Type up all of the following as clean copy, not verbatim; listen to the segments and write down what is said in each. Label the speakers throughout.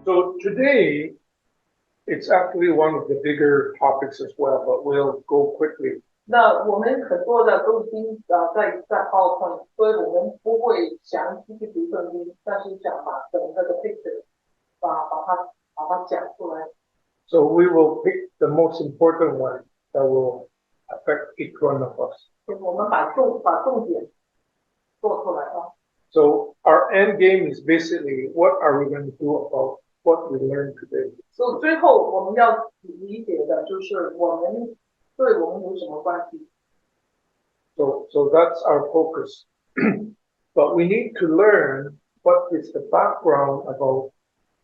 Speaker 1: So today, it's actually one of the bigger topics as well, but we'll go quickly.
Speaker 2: 那我们很多的都已经在 PowerPoint， 所以我们不会详细去读圣经，但是想把整个的 picture 把它讲出来。
Speaker 1: So we will pick the most important one that will affect each one of us.
Speaker 2: 我们把重点做出来啊。
Speaker 1: So our end game is basically what are we going to do about what we learned today.
Speaker 2: 所以最后我们要理解的就是我们对我们有什么关系。
Speaker 1: So that's our focus. But we need to learn what is the background about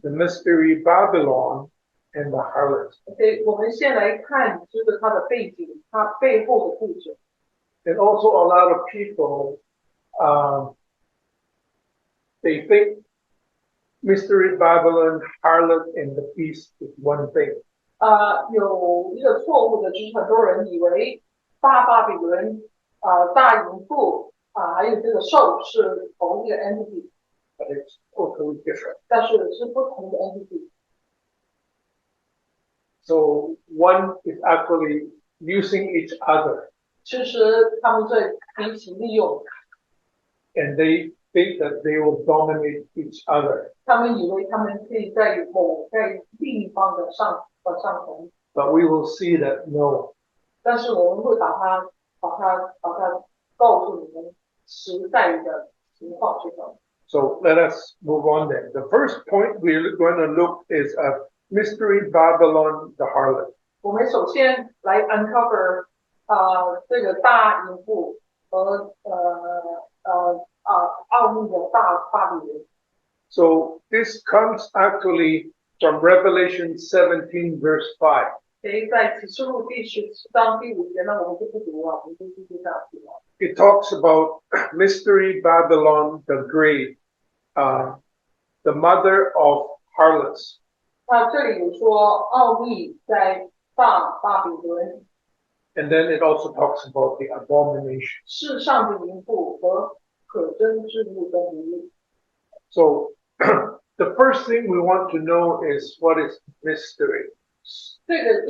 Speaker 1: the mystery Babylon and the harlot.
Speaker 2: OK， 我们先来看就是它的背景，它背后的故事。
Speaker 1: And also a lot of people, they think mystery Babylon, harlot, and the beast is one thing.
Speaker 2: 有一个错误的就是很多人以为大巴比伦、大淫妇还有这个兽是同一个 entity，
Speaker 1: But it's totally different.
Speaker 2: 但是是不同的 entity。So
Speaker 1: one is actually using each other.
Speaker 2: 其实他们在彼此利用。
Speaker 1: And they think that they will dominate each other.
Speaker 2: 他们以为他们可以在另一方的上层。
Speaker 1: But we will see that no.
Speaker 2: 但是我们会把它告诉你们实在的情况是什么。
Speaker 1: So let us move on then. The first point we're going to look is at mystery Babylon, the harlot.
Speaker 2: 我们首先来 uncover 这个大淫妇和奥秘的大巴比伦。
Speaker 1: So this comes actually from Revelation 17 verse 5.
Speaker 2: 在启示录第17章第5节呢，我们就不读了，我们就继续下去了。
Speaker 1: It talks about mystery Babylon the Great, the mother of harlots.
Speaker 2: 这里有说奥秘在大巴比伦。
Speaker 1: And then it also talks about the abomination.
Speaker 2: 世上的淫妇和可憎之物的奴。
Speaker 1: So the first thing we want to know is what is mystery.
Speaker 2: 这个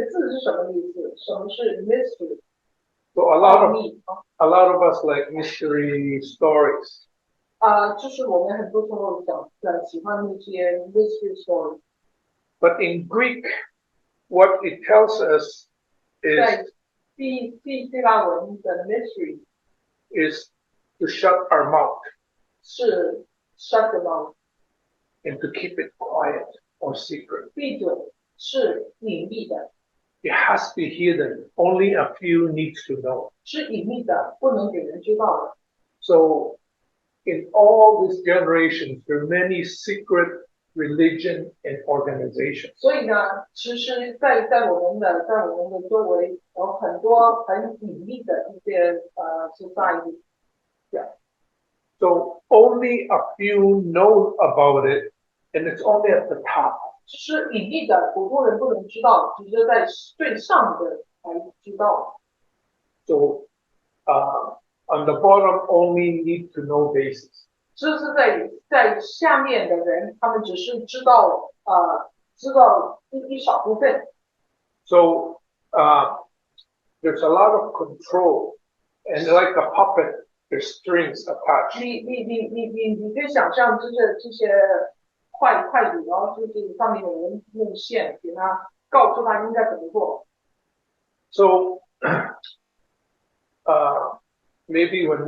Speaker 2: 字是什么意思？什么是 mystery？
Speaker 1: So a lot of us like mystery stories.
Speaker 2: 就是我们很多时候喜欢那些 mystery story。
Speaker 1: But in Greek, what it tells us is
Speaker 2: 在希腊文的 mystery
Speaker 1: is to shut our mouth
Speaker 2: 是 shut the mouth，
Speaker 1: and to keep it quiet or secret.
Speaker 2: 闭嘴是隐秘的。
Speaker 1: It has to be hidden. Only a few needs to know.
Speaker 2: 是隐秘的，不能给人知道的。
Speaker 1: So in all these generations, there are many secret religion and organizations.
Speaker 2: 所以呢，其实在我们的周围有很多很隐秘的一些society。
Speaker 1: So only a few know about it, and it's only at the top.
Speaker 2: 是隐秘的，普通人不能知道，只是在最上的才知道。
Speaker 1: So on the bottom, only need to know basis.
Speaker 2: 这是在下面的人，他们只是知道一少部分。
Speaker 1: So there's a lot of control, and like a puppet, there's strings attached.
Speaker 2: 你可以想象这些快递，然后就是上面有人用线给他告诉他应该怎么做。
Speaker 1: So maybe when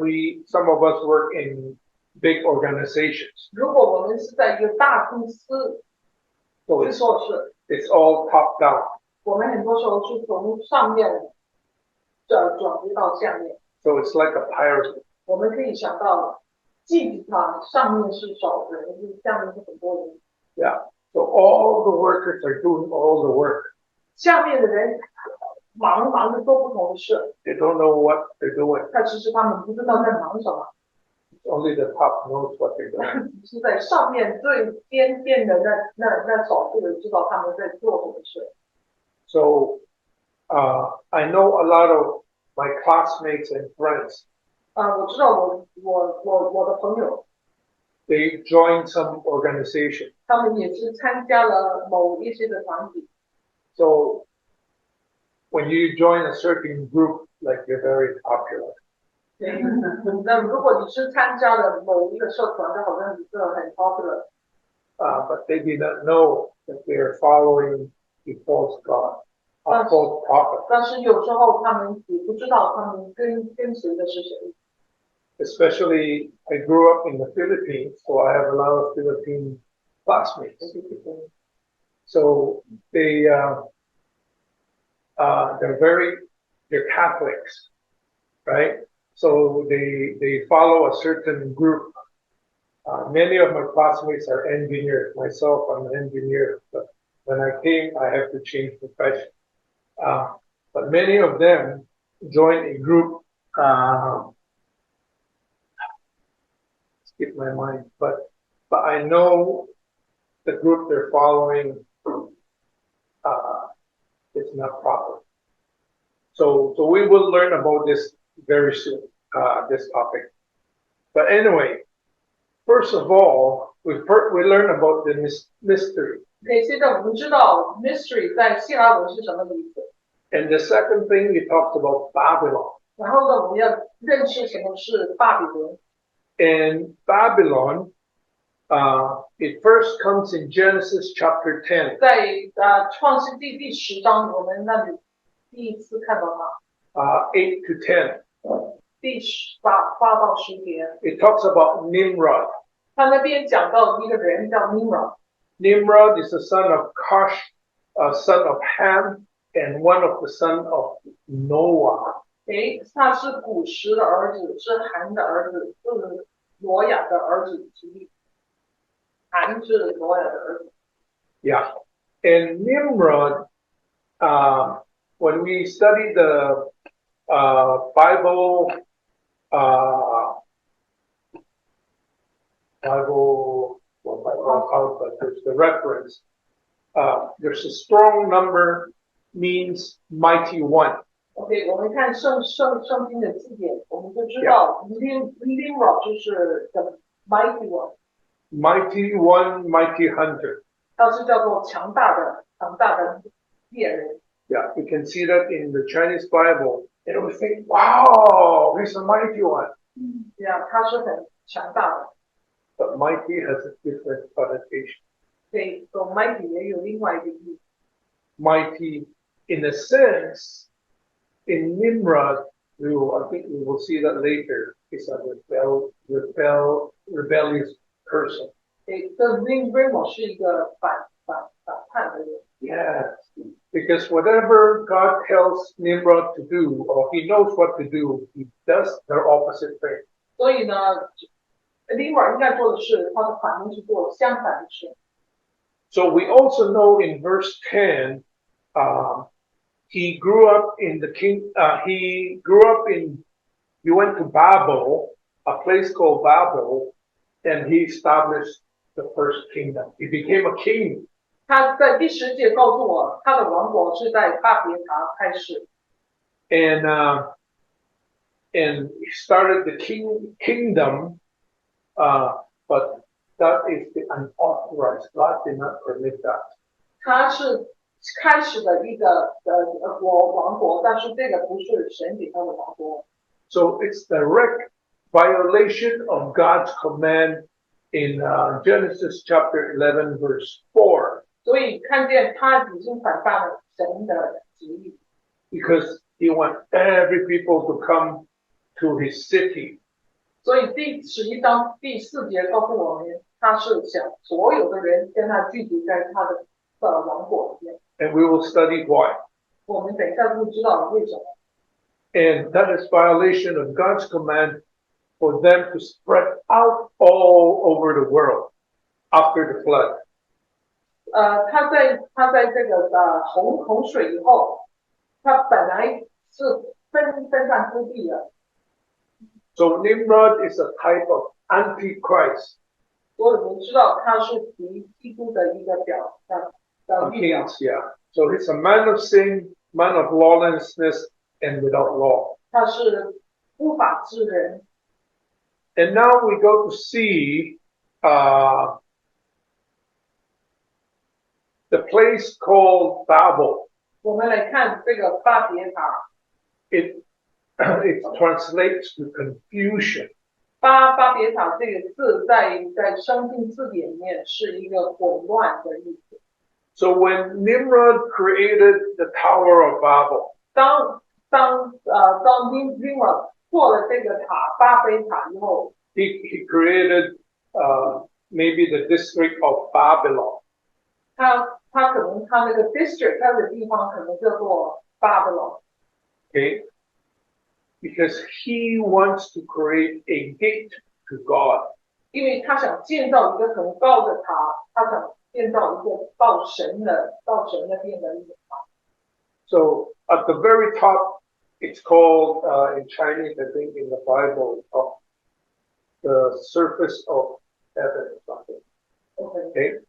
Speaker 1: some of us work in big organizations.
Speaker 2: 如果我们是在一个大公司做事，
Speaker 1: it's all top down.
Speaker 2: 我们很多时候是从上面转移到下面。
Speaker 1: So it's like a pyramid.
Speaker 2: 我们可以想到金字塔上面是少人，下面是很多人。
Speaker 1: Yeah. So all the workers are doing all the work.
Speaker 2: 下面的人忙着做不同的事。
Speaker 1: They don't know what they're doing.
Speaker 2: 但其实他们不知道在忙什么。
Speaker 1: Only the top knows what they're doing.
Speaker 2: 只是在上面最边边的那少数人知道他们在做什么事。
Speaker 1: So I know a lot of my classmates and friends.
Speaker 2: 我知道我的朋友。
Speaker 1: they joined some organization.
Speaker 2: 他们也是参加了某一些的团体。
Speaker 1: So when you join a certain group, like you're very popular.
Speaker 2: 那如果你是参加了某一个社团，就好像你是很 popular。But
Speaker 1: they did not know that they are following a false god, a false prophet.
Speaker 2: 但是有时候他们也不知道他们跟随的是谁。
Speaker 1: Especially, I grew up in the Philippines, so I have a lot of Philippine classmates. So they're Catholics, right? So they follow a certain group. Many of my classmates are engineers. Myself, I'm an engineer. But when I came, I have to change profession. But many of them joined a group. Skip my mind, but I know the group they're following is not proper. So we will learn about this very soon, this topic. But anyway, first of all, we learn about the mystery.
Speaker 2: OK， 现在我们知道 mystery 在希腊文是什么意思。
Speaker 1: And the second thing, we talked about Babylon.
Speaker 2: 然后呢，我们要认识什么是巴比伦。
Speaker 1: And Babylon, it first comes in Genesis chapter 10.
Speaker 2: 在创世纪第10章，我们那里第一次看到它。
Speaker 1: 8 to 10.
Speaker 2: 第8到10节。
Speaker 1: It talks about Nimrod.
Speaker 2: 他那边讲到一个人叫 Nimrod。Nimrod
Speaker 1: is the son of Cush, son of Ham, and one of the son of Noah.
Speaker 2: 他是古时的儿子，是韩的儿子，是挪亚的儿子之一。韩是挪亚的儿子。
Speaker 1: Yeah, and Nimrod, when we study the Bible, there's the reference. There's a strong number means mighty one.
Speaker 2: OK， 我们看圣经的字典，我们就知道 Nimrod 就是 the mighty one。Mighty
Speaker 1: one, mighty hunter.
Speaker 2: 他是叫做强大的猎人。
Speaker 1: Yeah, you can see that in the Chinese Bible. And we think, wow, he's a mighty one.
Speaker 2: 对啊，他是很强大的。
Speaker 1: But mighty has a different connotation.
Speaker 2: 对，so mighty 也有另外一个意思。
Speaker 1: Mighty, in a sense, in Nimrod, I think we will see that later, is a rebellious person.
Speaker 2: 对，这 Nimrod 是一个反叛的人。
Speaker 1: Yes, because whatever God tells Nimrod to do, or he knows what to do, he does the opposite thing.
Speaker 2: 所以呢 Nimrod 应该做的事，他的反应是做相反的事。
Speaker 1: So we also know in verse 10, he grew up in he went to Babel, a place called Babel, and he established the first kingdom. He became a king.
Speaker 2: 他在第10节告诉我，他的王国是在巴别塔开始。
Speaker 1: And he started the kingdom, but that is the unauthorized. God did not permit that.
Speaker 2: 他是开始的一个王国，但是这个不是神给他的王国。
Speaker 1: So it's direct violation of God's command in Genesis chapter 11, verse 4.
Speaker 2: 所以看见他已经反叛了神的旨意。
Speaker 1: Because he wants every people to come to his city.
Speaker 2: 所以第11章第4节告诉我们，他是想所有的人跟他聚集在他的王国里面。
Speaker 1: And we will study why.
Speaker 2: 我们等一下就知道为什么。
Speaker 1: And that is violation of God's command for them to spread out all over the world after the flood.
Speaker 2: 他在这个洪水以后，他本来是分散各地的。
Speaker 1: So Nimrod is a type of antichrist.
Speaker 2: 所以我们知道他是敌基督的一个预表。
Speaker 1: Yeah. So he's a man of sin, man of lawlessness, and without law.
Speaker 2: 他是不法之人。
Speaker 1: And now we go to see the place called Babel.
Speaker 2: 我们来看这个巴别塔。
Speaker 1: It translates to confusion.
Speaker 2: 巴别塔这个字在圣经字典里面是一个混乱的意思。
Speaker 1: So when Nimrod created the Tower of Babel,
Speaker 2: 当Nimrod 做了这个塔巴别塔以后
Speaker 1: he created maybe the district of Babylon.
Speaker 2: 他可能他那个 district 他的地方可能叫做 Babylon。
Speaker 1: Okay? Because he wants to create a gate to God.
Speaker 2: 因为他想建造一个很高的塔，他想建造一个到神那边的一个塔。
Speaker 1: So at the very top, it's called in Chinese, I think in the Bible, of the surface of heaven or something. Okay.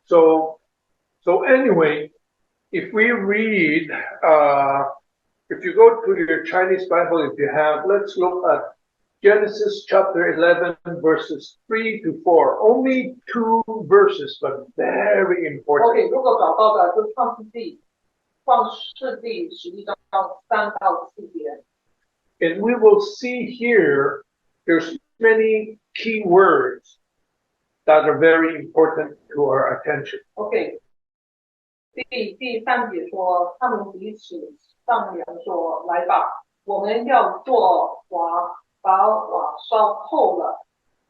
Speaker 1: So anyway, if we read, if you go to your Chinese Bible, if you have, let's look at Genesis chapter 11, verses 3 to 4. Only 2 verses, but very important.
Speaker 2: OK， 如果找到的就创世纪11章3到4节。
Speaker 1: And we will see here, there's many key words that are very important to our attention.
Speaker 2: OK， 第3节说，他们彼此商量说：“来吧，我们要做瓦，把瓦烧透了。”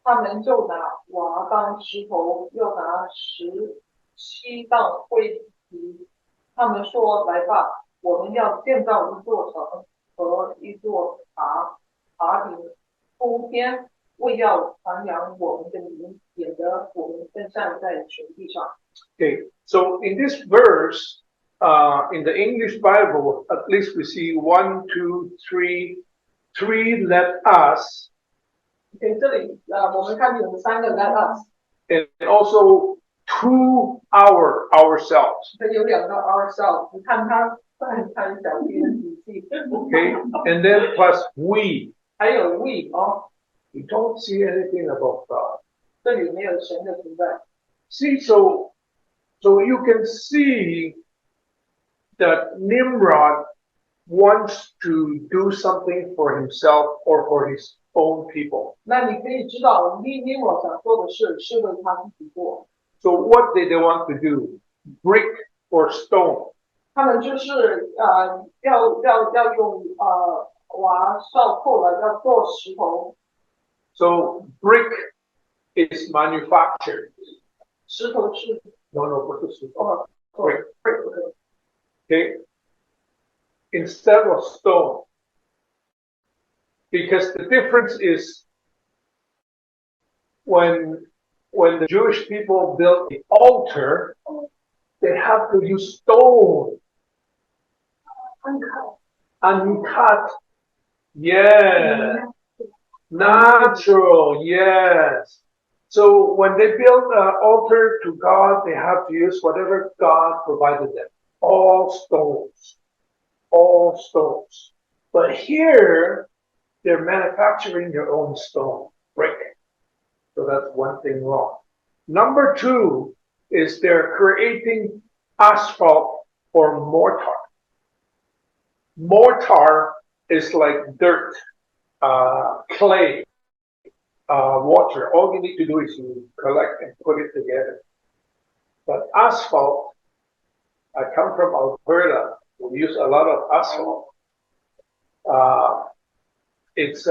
Speaker 2: 他们就拿瓦当石头，又拿石漆当灰皮。他们说：“来吧，我们要建造一座城和一座塔顶铺天，为要传扬我们的名，免得我们分散在全地上。”
Speaker 1: Okay, so in this verse, in the English Bible, at least we see 1, 2, 3, 3 let us.
Speaker 2: Okay, 这里我们看有3个 let us，
Speaker 1: and also to ourselves.
Speaker 2: 有2个 ourselves， 你看它很小心的语气。
Speaker 1: Okay, and then plus we.
Speaker 2: 还有 we 哦。
Speaker 1: You don't see anything about God.
Speaker 2: 这里没有神的存在。
Speaker 1: See, so you can see that Nimrod wants to do something for himself or for his own people.
Speaker 2: 那你可以知道，Nimrod 想做的事是为他自己做。
Speaker 1: So what did they want to do? Brick or stone?
Speaker 2: 他们就是要用瓦烧透了，要做石头。
Speaker 1: So brick is manufactured.
Speaker 2: 石头是
Speaker 1: No, 不是石头。Brick.
Speaker 2: brick。
Speaker 1: Okay, instead of stone, because the difference is when the Jewish people built the altar, they have to use stone, uncut, yeah, natural, yes. So when they built an altar to God, they have to use whatever God provided them. All stones. But here, they're manufacturing their own stone, brick. So that's one thing wrong. Number 2 is they're creating asphalt or mortar. Mortar is like dirt, clay, water. All you need to do is you collect and put it together. But asphalt, I come from Alberta. We use a lot of asphalt. It's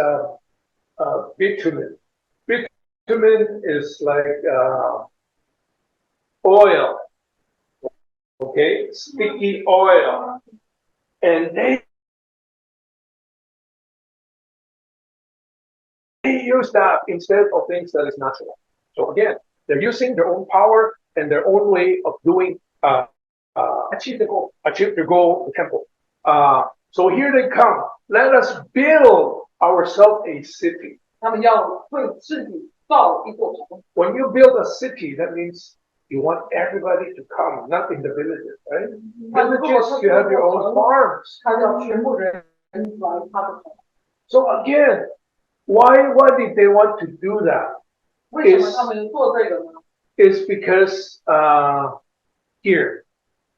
Speaker 1: bitumen. Bitumen is like oil, okay, sticky oil, and they use that instead of things that is natural. So again, they're using their own power and their own way of doing achieve their goal, the temple. So here they come. Let us build ourselves a city.
Speaker 2: 他们要为自己造一座城。
Speaker 1: When you build a city, that means you want everybody to come, not in the villages, right? Villages, you have your own farms.
Speaker 2: 他要全部人来他的城。
Speaker 1: So again, why did they want to do that?
Speaker 2: 为什么他们做这个呢？
Speaker 1: is because here,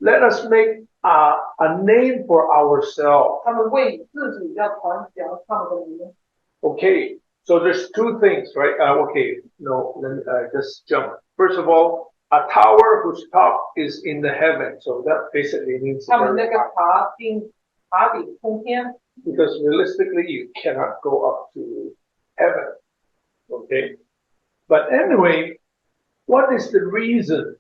Speaker 1: let us make a name for ourselves.
Speaker 2: 他们为自己要传扬他们的名。
Speaker 1: Okay, so there's two things, right? Okay, no, let me just jump. First of all, a tower whose top is in the heaven. So that basically means
Speaker 2: 他们那
Speaker 1: very
Speaker 2: 个
Speaker 1: high.
Speaker 2: 塔顶通天，
Speaker 1: Because realistically, you cannot go up to heaven. Okay? But anyway, what is the reason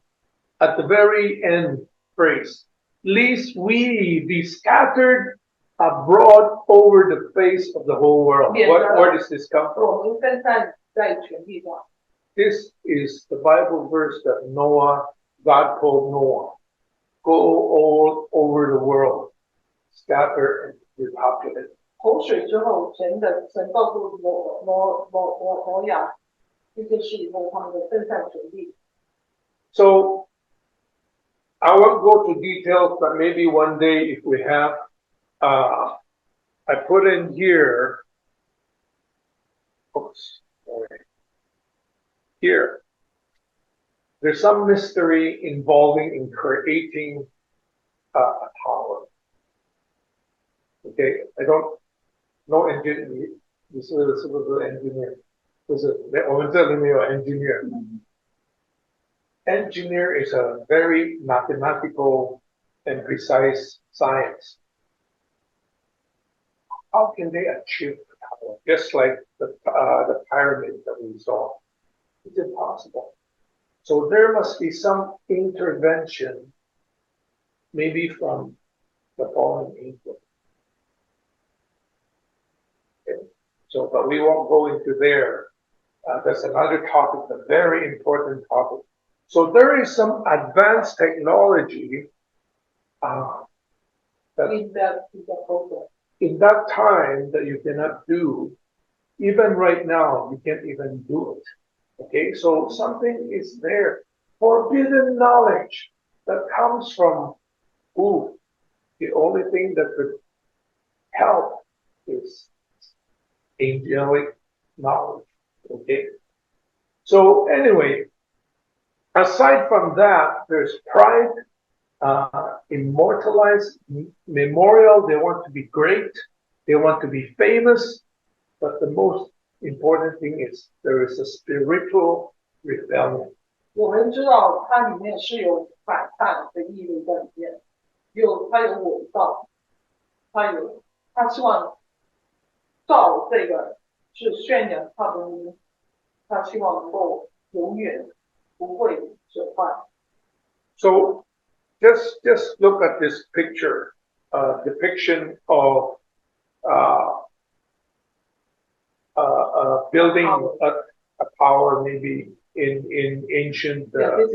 Speaker 1: at the very end phrase? Lest we be scattered abroad over the face of the whole world. Where does this come from?
Speaker 2: 我们分散在全地上。
Speaker 1: This is the Bible verse that God told Noah, go all over the world, scatter and repopulate.
Speaker 2: 洪水之后，神告诉挪亚这件事以后，他们的分散全地。
Speaker 1: So I won't go to details, but maybe one day if we have, I put in here, oops, sorry. Here, there's some mystery involving in creating a tower. Okay, I don't know engineer. This is an engineer. This is engineer. Engineer is a very mathematical and precise science. How can they achieve the tower? Just like the pyramid that we saw. It's impossible. So there must be some intervention, maybe from the fallen angel. Okay. So, but we won't go into there. That's another topic, a very important topic. So there is some advanced technology that in that time that you cannot do. Even right now, you can't even do it. Okay, so something is there. Forbidden knowledge that comes from who? The only thing that could help is angelic knowledge. Okay. So anyway, aside from that, there's pride, immortalized, memorial. They want to be great. They want to be famous. But the most important thing is there is a spiritual rebellion.
Speaker 2: 我们知道它里面是有反叛的意味在里面，它有伪造，他希望造这个是宣扬他的名，他希望能够永远不会损坏。
Speaker 1: So just look at this picture, depiction of building a tower maybe in ancient. Okay.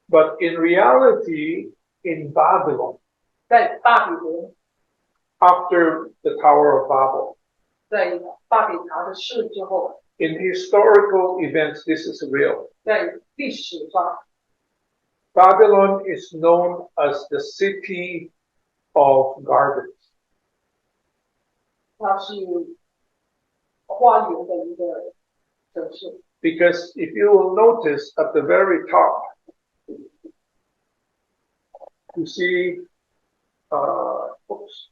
Speaker 1: But in reality, in Babylon,
Speaker 2: 在巴比伦，
Speaker 1: after the Tower of Babel,
Speaker 2: 在巴比塔的事之后，
Speaker 1: in historical events, this is real.
Speaker 2: 在历史上，
Speaker 1: Babylon is known as the city of gardens.
Speaker 2: 它是花园的一个城市。
Speaker 1: Because if you will notice at the very top, you see, oops,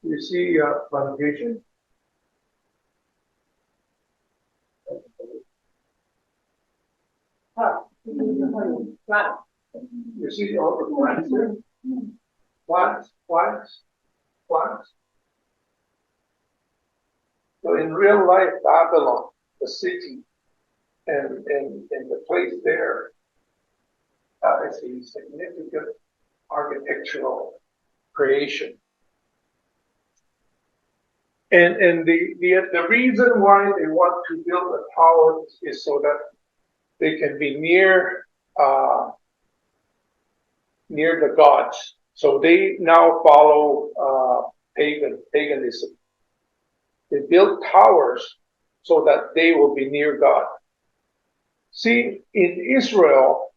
Speaker 1: you see plantation. You see all the plants there? Plants. So in real life, Babylon, the city, and the place there is a significant architectural creation. And the reason why they want to build a tower is so that they can be near the gods. So they now follow paganism. They build towers so that they will be near God. See, in Israel,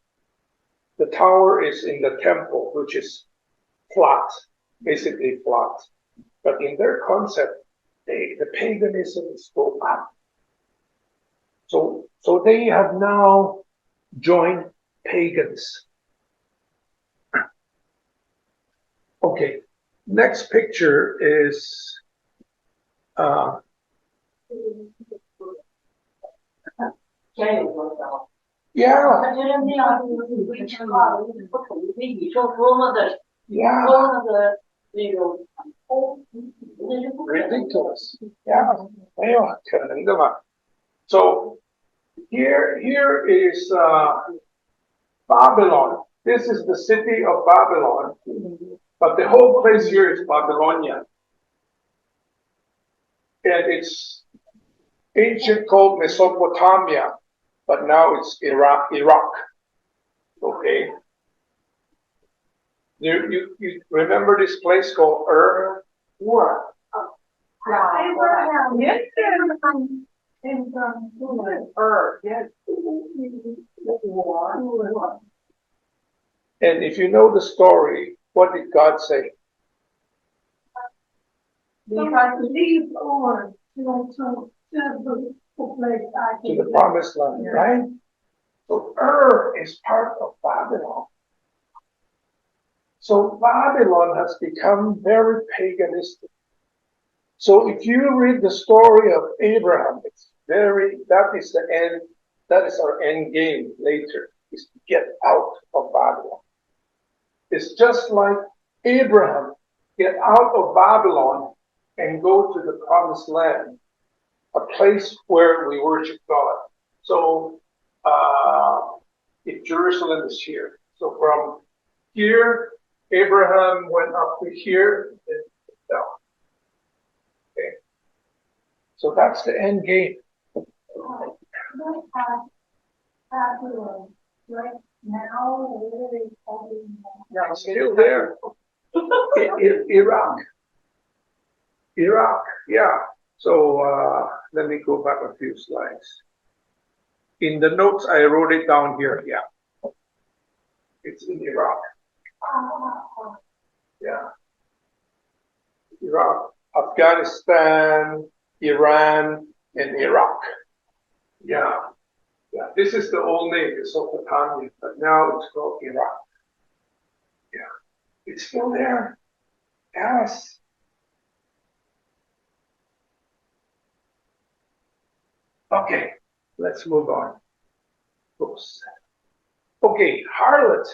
Speaker 1: the tower is in the temple, which is flat, basically flat. But in their concept, the paganisms go up. So they have now joined pagans. Okay, next picture is yeah. Ridiculous. Yeah. So here is Babylon. This is the city of Babylon, but the whole place here is Babylonian. And it's ancient called Mesopotamia, but now it's Iraq. Okay. You remember this place called Ur?
Speaker 2: Yes.
Speaker 1: And if you know the story, what did God say?
Speaker 2: To
Speaker 1: the promised land, right? So Ur is part of Babylon. So Babylon has become very paganistic. So if you read the story of Abraham, that is the end, that is our end game later, is to get out of Babylon. It's just like Abraham, get out of Babylon and go to the promised land, a place where we worship God. So if Jerusalem is here. So from here, Abraham went up to here and down. Okay. So that's the end game.
Speaker 2: Right now,
Speaker 1: It's still there. Iraq, yeah. So let me go back a few slides. In the notes, I wrote it down here. Yeah, it's in Iraq. Yeah, Iraq, Afghanistan, Iran, and Iraq. Yeah. This is the old name, Mesopotamia, but now it's called Iraq. Yeah, it's still there. Yes. Okay, let's move on. Oops. Okay, harlot.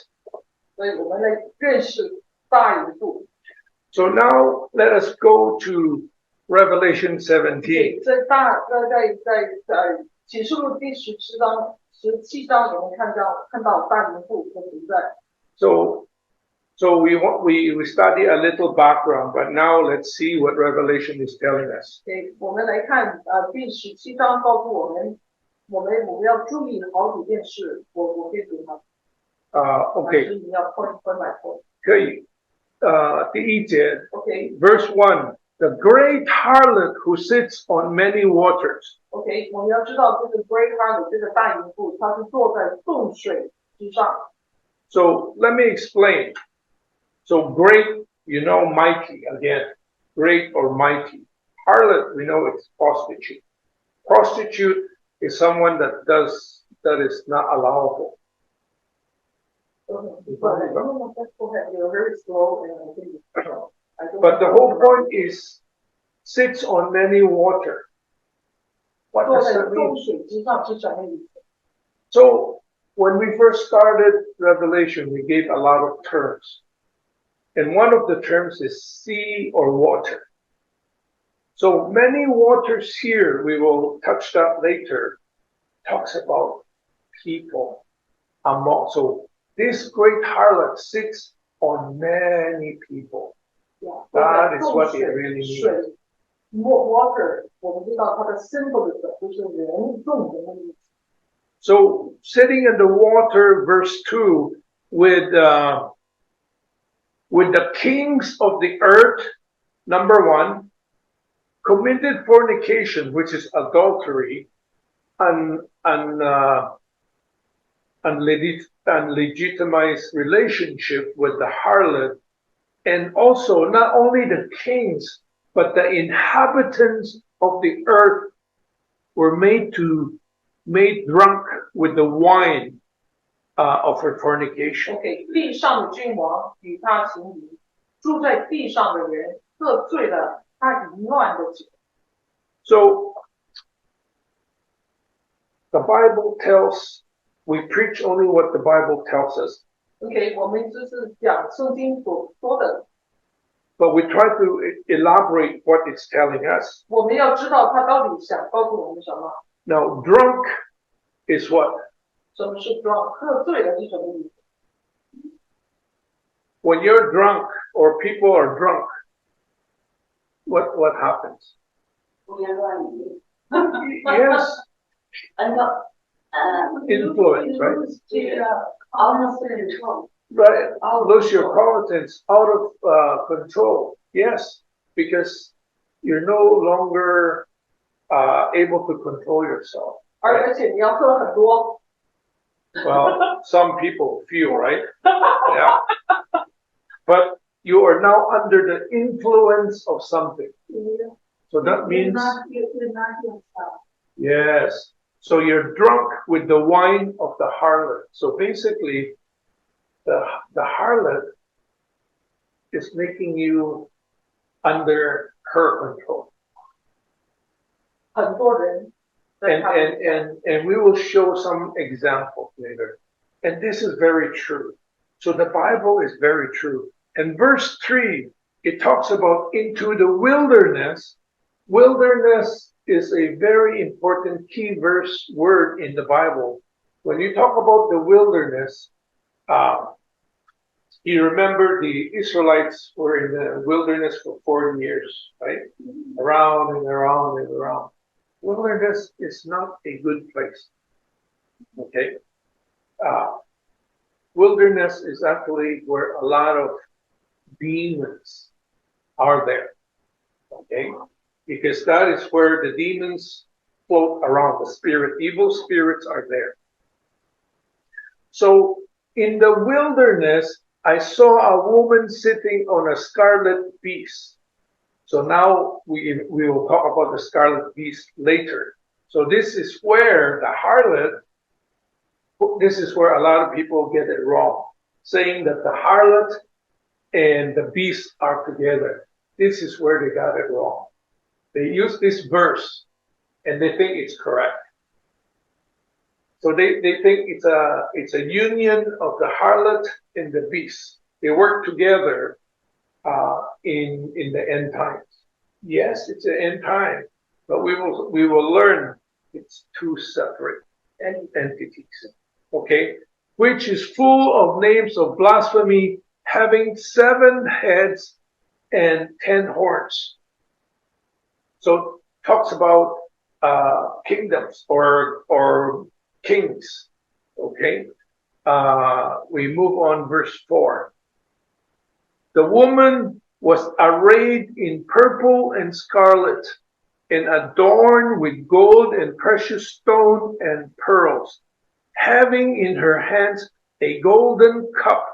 Speaker 1: So now let us go to Revelation 17.
Speaker 2: 启示录第17章我们看到大淫妇的存在。
Speaker 1: So we study a little background, but now let's see what Revelation is telling us.
Speaker 2: 我们来看第17章告诉我们要注意好几件事。我可以读吗
Speaker 1: ？Okay.
Speaker 2: 你要 point by point。
Speaker 1: 可以。第一节。
Speaker 2: Okay.
Speaker 1: Verse 1. The great harlot who sits on many waters.
Speaker 2: Okay, 我们要知道这个 great harlot 这个大淫妇，她是坐在众水之上。
Speaker 1: So let me explain. So great, you know, mighty again, great or mighty. Harlot, we know it's prostitute. Prostitute is someone that is not allowable.
Speaker 2: You're very slow, and I think
Speaker 1: but the whole point is sits on many water. What does that mean? So when we first started Revelation, we gave a lot of terms. And one of the terms is sea or water. So many waters here, we will touch that later, talks about people. So this great harlot sits on many people.
Speaker 2: Yeah,
Speaker 1: that is what it really means.
Speaker 2: Water, 我们知道它的 symbolism 就是人众人的意思。
Speaker 1: So sitting in the water, verse 2, with the kings of the earth, number 1, committed fornication, which is adultery, unlegitimized relationship with the harlot, and also not only the kings, but the inhabitants of the earth were made drunk with the wine of her fornication.
Speaker 2: OK， 地上的君王与他行淫，住在地上的人喝醉了他淫乱的酒。
Speaker 1: So the Bible tells, we preach only what the Bible tells us.
Speaker 2: OK， 我们就是讲圣经所说的。
Speaker 1: But we try to elaborate what it's telling us.
Speaker 2: 我们要知道他到底想告诉我们什么。
Speaker 1: Now, drunk is what?
Speaker 2: 什么是 drunk？ 喝醉了是什么意思？
Speaker 1: When you're drunk or people are drunk, what happens?
Speaker 3: 胡言乱语。
Speaker 1: Yes. Influence, right?
Speaker 3: Out of control.
Speaker 1: Right. Lose your confidence, out of control. Yes, because you're no longer able to control yourself.
Speaker 2: 而且你要喝很多。
Speaker 1: Well, some people feel, right? Yeah. But you are now under the influence of something. So that means,
Speaker 3: You're not yourself.
Speaker 1: yes. So you're drunk with the wine of the harlot. So basically, the harlot is making you under her control.
Speaker 2: 很多人。
Speaker 1: And we will show some examples later. And this is very true. So the Bible is very true. And verse 3, it talks about into the wilderness. Wilderness is a very important key word in the Bible. When you talk about the wilderness, you remember the Israelites were in the wilderness for 40 years, right? Around and around and around. Wilderness is not a good place. Okay? Wilderness is actually where a lot of demons are there. Okay? Because that is where the demons float around. The evil spirits are there. So in the wilderness, I saw a woman sitting on a scarlet beast. So now we will talk about the scarlet beast later. So this is where the harlot, this is where a lot of people get it wrong, saying that the harlot and the beast are together. This is where they got it wrong. They use this verse and they think it's correct. So they think it's a union of the harlot and the beast. They work together in the end times. Yes, it's an end time, but we will learn it's two separate entities. Okay, which is full of names of blasphemy, having 7 heads and 10 horns. So talks about kingdoms or kings. Okay, we move on verse 4. The woman was arrayed in purple and scarlet, and adorned with gold and precious stone and pearls, having in her hands a golden cup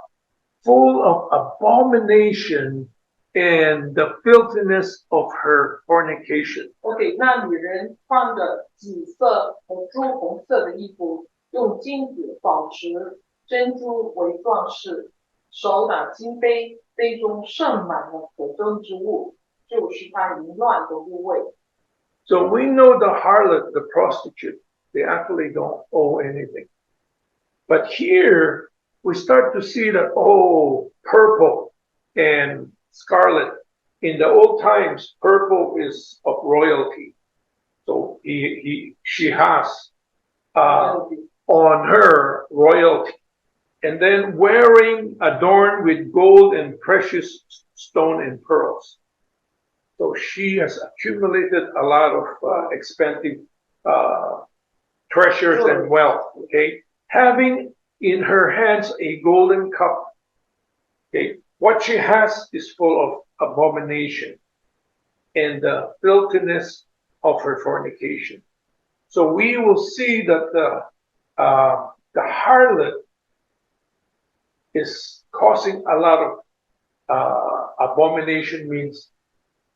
Speaker 1: full of abomination and the filthiness of her fornication.
Speaker 2: OK， 那女人穿着紫色和朱红色的衣服，用金子、宝石、珍珠为装饰，手拿金杯，杯中盛满了可憎之物，就是她淫乱的污秽。
Speaker 1: So we know the harlot, the prostitute, they actually don't owe anything. But here we start to see that, purple and scarlet. In the old times, purple is of royalty. So she has on her royalty. And then wearing, adorned with gold and precious stone and pearls. So she has accumulated a lot of expensive treasures and wealth. Okay, having in her hands a golden cup. Okay, what she has is full of abomination and the filthiness of her fornication. So we will see that the harlot is causing a lot of abomination, means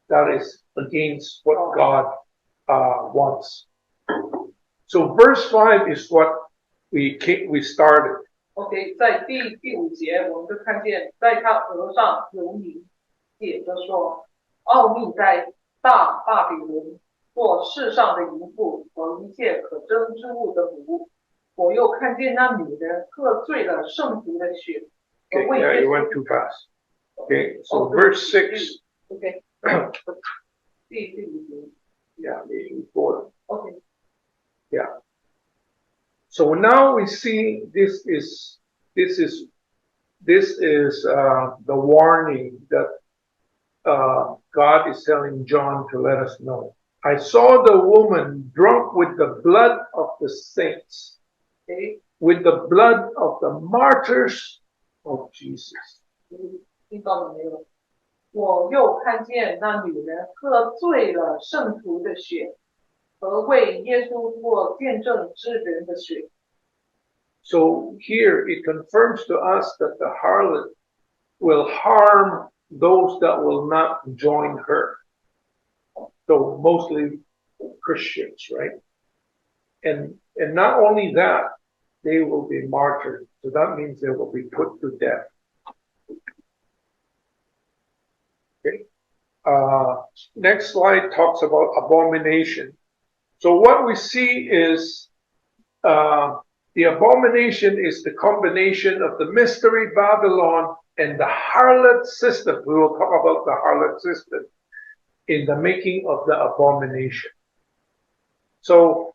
Speaker 1: that is against what God wants. So verse 5 is what we started.
Speaker 2: OK， 在第5节，我们就看见，在他额上有名写着说：“奥秘在大巴比伦，做世上的淫妇和一切可憎之物的母。”我又看见那女人喝醉了圣徒的血。
Speaker 1: Okay, yeah, you went too fast. Okay, so verse 6.
Speaker 2: OK， 第5节。
Speaker 1: Yeah, the 4.
Speaker 2: OK，
Speaker 1: Yeah. So now we see this is the warning that God is telling John to let us know. I saw the woman drunk with the blood of the saints, with the blood of the martyrs of Jesus.
Speaker 2: 听到了没有？我又看见那女人喝醉了圣徒的血，和为耶稣做见证之人的血。
Speaker 1: So here it confirms to us that the harlot will harm those that will not join her. So mostly Christians, right? And not only that, they will be martyred. So that means they will be put to death. Okay. Next slide talks about abomination. So what we see is the abomination is the combination of the mystery Babylon and the harlot system. We will talk about the harlot system in the making of the abomination. So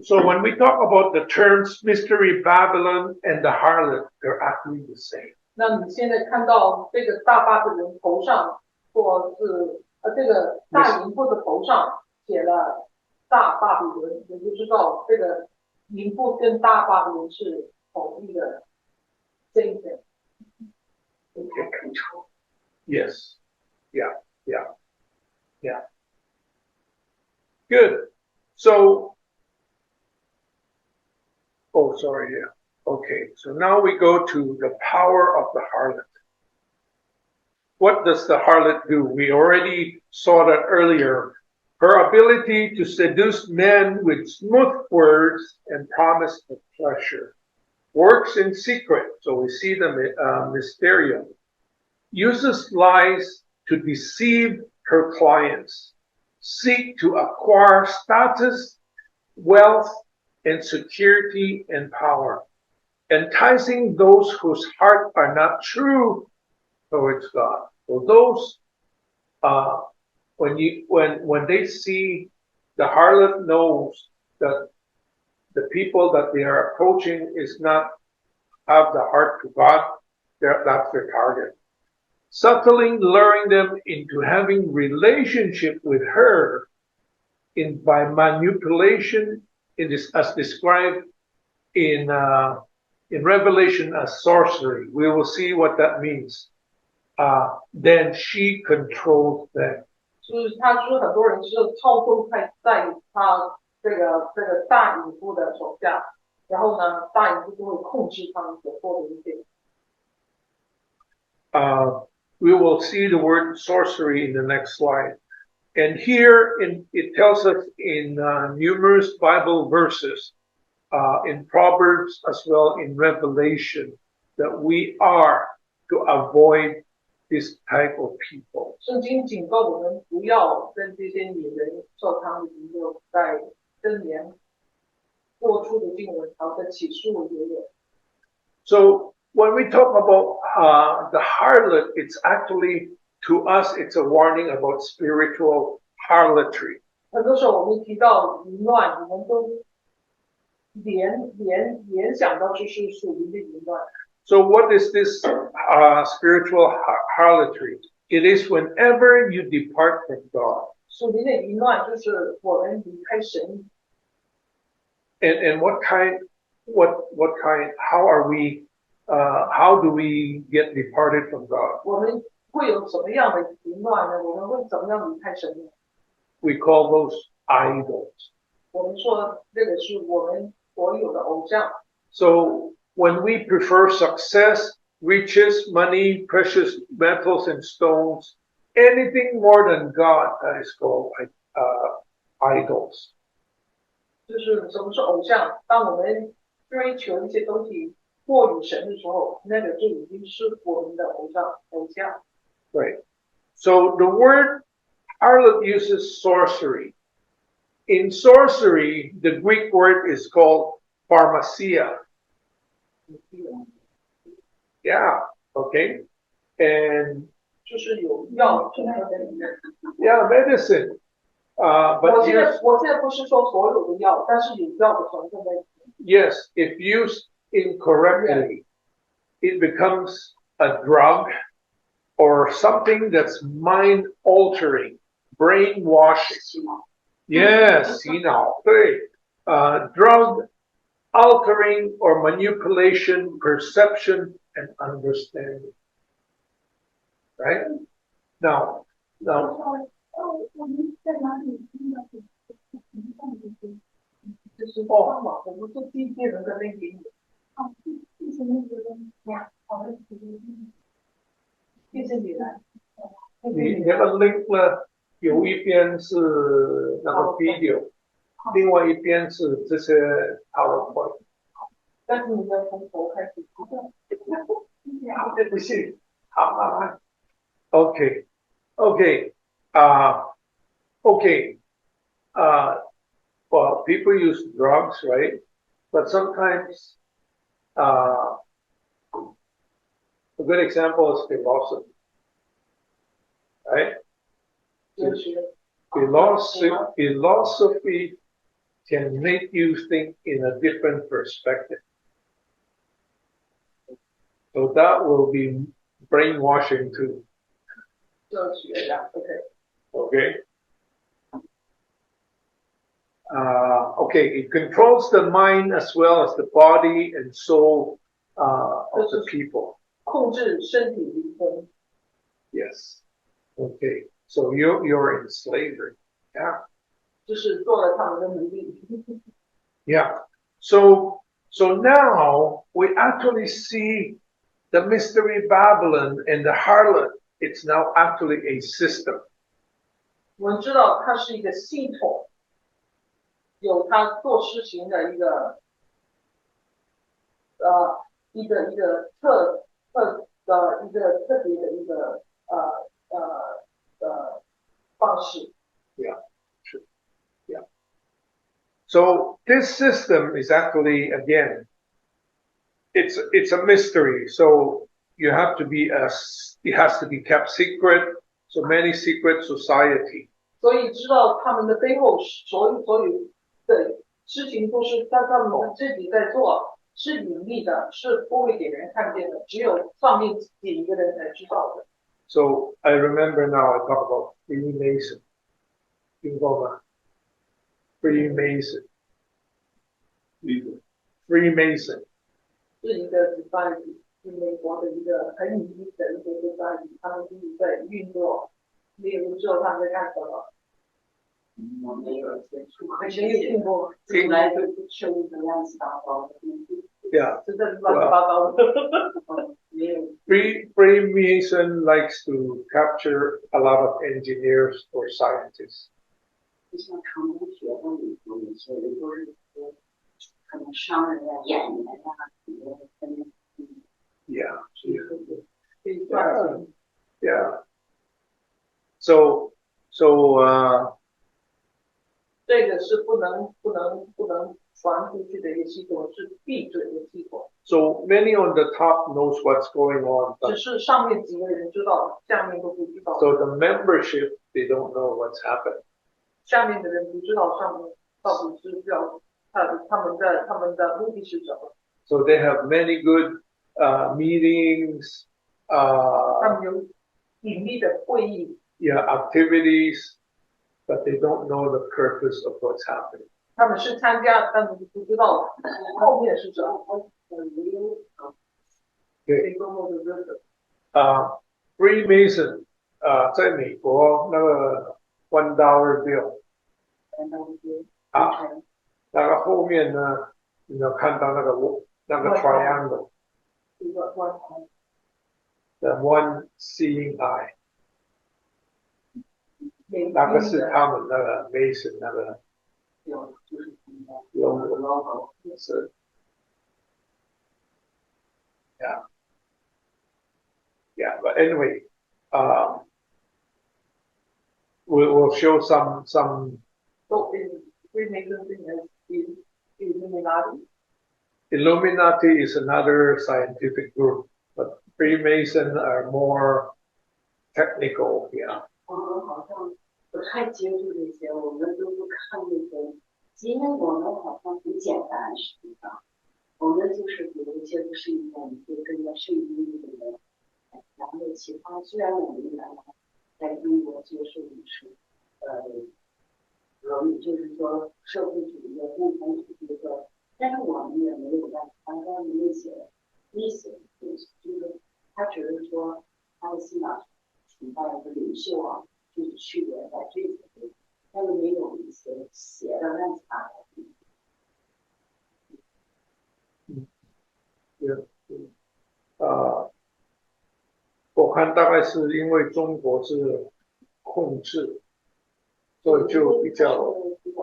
Speaker 1: when we talk about the terms mystery Babylon and the harlot, they're actually the same.
Speaker 2: 那你现在看到这个大巴比伦头上，或是这个大淫妇的头上写了大巴比伦，也就知道这个淫妇跟大巴比伦是同一个这一个。
Speaker 1: Okay. Yes. Yeah. Good. So, yeah. Okay, so now we go to the power of the harlot. What does the harlot do? We already saw that earlier. Her ability to seduce men with smooth words and promise of pleasure. Works in secret, so we see the mysterium. Uses lies to deceive her clients. Seek to acquire status, wealth, and security and power. Enticing those whose hearts are not true towards God. So those, when they see the harlot knows that the people that they are approaching is not have the heart to God, that's their target. Subtly luring them into having relationship with her by manipulation, as described in Revelation as sorcery. We will see what that means. Then she controls them.
Speaker 2: 就是他说很多人是操纵在他这个大淫妇的手下，然后呢，大淫妇就会控制他们所做的一切。
Speaker 1: We will see the word sorcery in the next slide. And here it tells us in numerous Bible verses, in Proverbs as well in Revelation, that we are to avoid this type of people.
Speaker 2: 圣经警告我们不要跟这些女人受他们的引诱，在箴言播出的经文，还有在启示录也有。
Speaker 1: So when we talk about the harlot, it's actually, to us, it's a warning about spiritual harlotry.
Speaker 2: 很多时候我们提到淫乱，我们都联想到就是属灵的淫乱。
Speaker 1: So what is this spiritual harlotry? It is whenever you depart from God.
Speaker 2: 属灵的淫乱就是我们离开神。
Speaker 1: And what kind? How are we? How do we get departed from God?
Speaker 2: 我们会有什么样的淫乱呢？我们会怎么样离开神呢？
Speaker 1: We call those idols.
Speaker 2: 我们说这个是我们所有的偶像。
Speaker 1: So when we prefer success riches, money, precious metals and stones, anything more than God, that is called idols.
Speaker 2: 就是什么是偶像？当我们追求一些东西过于神的时候，那个就已经是我们的偶像。
Speaker 1: Right. So the word harlot uses sorcery. In sorcery, the Greek word is called pharmacia. Yeah, okay. And
Speaker 2: 就是有药成分在里面。
Speaker 1: yeah, medicine. But
Speaker 2: 我现在不是说所有的药，但是有药的成分在里面。
Speaker 1: yes, if used incorrectly, it becomes a drug or something that's mind altering, brainwashing. Yes, 洗脑，对，drug altering or manipulation, perception, and understanding. Right? Now,
Speaker 3: 我们在哪里听到
Speaker 2: 就是方法，我们做第一遍能够那给你。
Speaker 3: 就是那个呀，好的，
Speaker 2: 谢谢你来。
Speaker 1: 你那个 link 呢，有一边是那个 video，另外一边是这些 PowerPoint。
Speaker 2: 但是你要从头开始。
Speaker 1: 对不起，好慢慢。Okay, well, people use drugs, right? But sometimes, a good example is philosophy, right? Philosophy can make you think in a different perspective. So that will be brainwashing too. Okay. Okay, it controls the mind as well as the body and soul of the people.
Speaker 2: 控制身体灵魂。
Speaker 1: Yes. Okay. So you're in slavery. Yeah.
Speaker 2: 就是做了他们的奴隶。
Speaker 1: Yeah. So now we actually see the mystery Babylon and the harlot. It's now actually a system.
Speaker 2: 我们知道它是一个系统，有它做事情的一个特别的一个方式。
Speaker 1: Yeah. Sure. Yeah. So this system is actually, again, it's a mystery. So you have to be it has to be kept secret. So many secret society.
Speaker 2: 所以知道他们的背后，所有的事情都是他们自己在做，是隐秘的，是不会给人看见的，只有上面几个人才知道的。
Speaker 1: So I remember now I talk about Freemason. 听过吗？ Freemason. Freemason.
Speaker 2: 是一个society，是美国的一个很隐秘的一个society，他们自己在运作，你也不知道他们在干什么。
Speaker 3: 我没有接触，
Speaker 2: 没听过，
Speaker 3: 从来都不吃那个乱七八糟的东西。
Speaker 1: Yeah.
Speaker 2: 真的乱七八糟的。
Speaker 3: 没有。
Speaker 1: Freemason likes to capture a lot of engineers or scientists.
Speaker 3: 就像成功学的里头，有些人都是说，可能商人呀、演员呀，Yeah.
Speaker 2: Yeah.
Speaker 1: Yeah. So
Speaker 2: 这个是不能传出去的一个系统，是闭嘴的系统。
Speaker 1: So many on the top knows what's going on,
Speaker 2: 只是上面几个人知道，下面都不知道。
Speaker 1: so the membership they don't know what's happening.
Speaker 2: 下面的人不知道上面到底是要他们的目的是什么。
Speaker 1: So they have many good meetings,
Speaker 2: 他们有隐秘的会议。
Speaker 1: Yeah, activities, but they don't know the purpose of what's happening.
Speaker 2: 他们是参加，但是不知道后面是什么。
Speaker 1: 对。Freemason 在美国那个$1 bill 那个后面呢，你有看到那个 triangle？ The one seeing eye，
Speaker 2: 眼
Speaker 1: 那个是
Speaker 2: 睛的
Speaker 1: 他们那个 Mason 那个
Speaker 3: 有就是
Speaker 1: 有
Speaker 3: logo，
Speaker 1: 是 yeah. But anyway, we'll show some
Speaker 2: So in Freemason thing as Illuminati.
Speaker 1: Illuminati is another scientific group, but Freemason are more technical. Yeah.
Speaker 3: 我们好像不太接触这些，我们都是看那个，因为我们好像很简单，实际上，我们就是有一些不是一个，我们就跟着圣经里面，然后其他虽然我们原来在中国接受的是，就是说社会主义的共产主义的，但是我们也没有办法按照那些意思，就是他只是说他的信仰崇拜的领袖啊，就是区别在这些地方，但是没有一些邪的乱七八糟的。
Speaker 1: 我看大概是因为中国是控制，所以就比较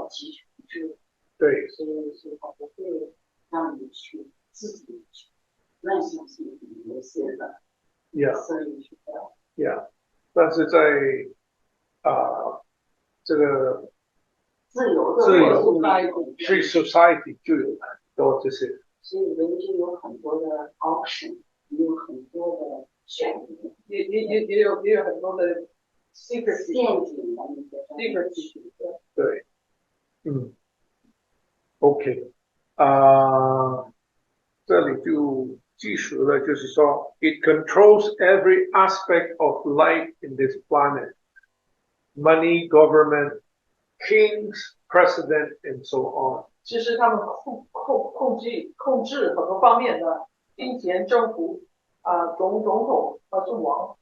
Speaker 3: 集权制，
Speaker 1: 对，
Speaker 3: 所以他不会让你去自己去乱相信有些的，
Speaker 1: yeah
Speaker 3: 所以是这样。
Speaker 1: yeah， 但是在这个
Speaker 3: 自由
Speaker 1: 自由
Speaker 3: free
Speaker 1: society 就有很多这些，
Speaker 3: 所以人就有很多的 option， 有很多的选择，
Speaker 2: 也有很多的 secret
Speaker 3: 陷阱的那些
Speaker 2: secret
Speaker 1: 对，OK， 这里就记述了，就是说 ，it controls every aspect of life in this planet, money, government, kings, president, and so on.
Speaker 2: 其实他们控制很多方面的金钱、政府总统和众王。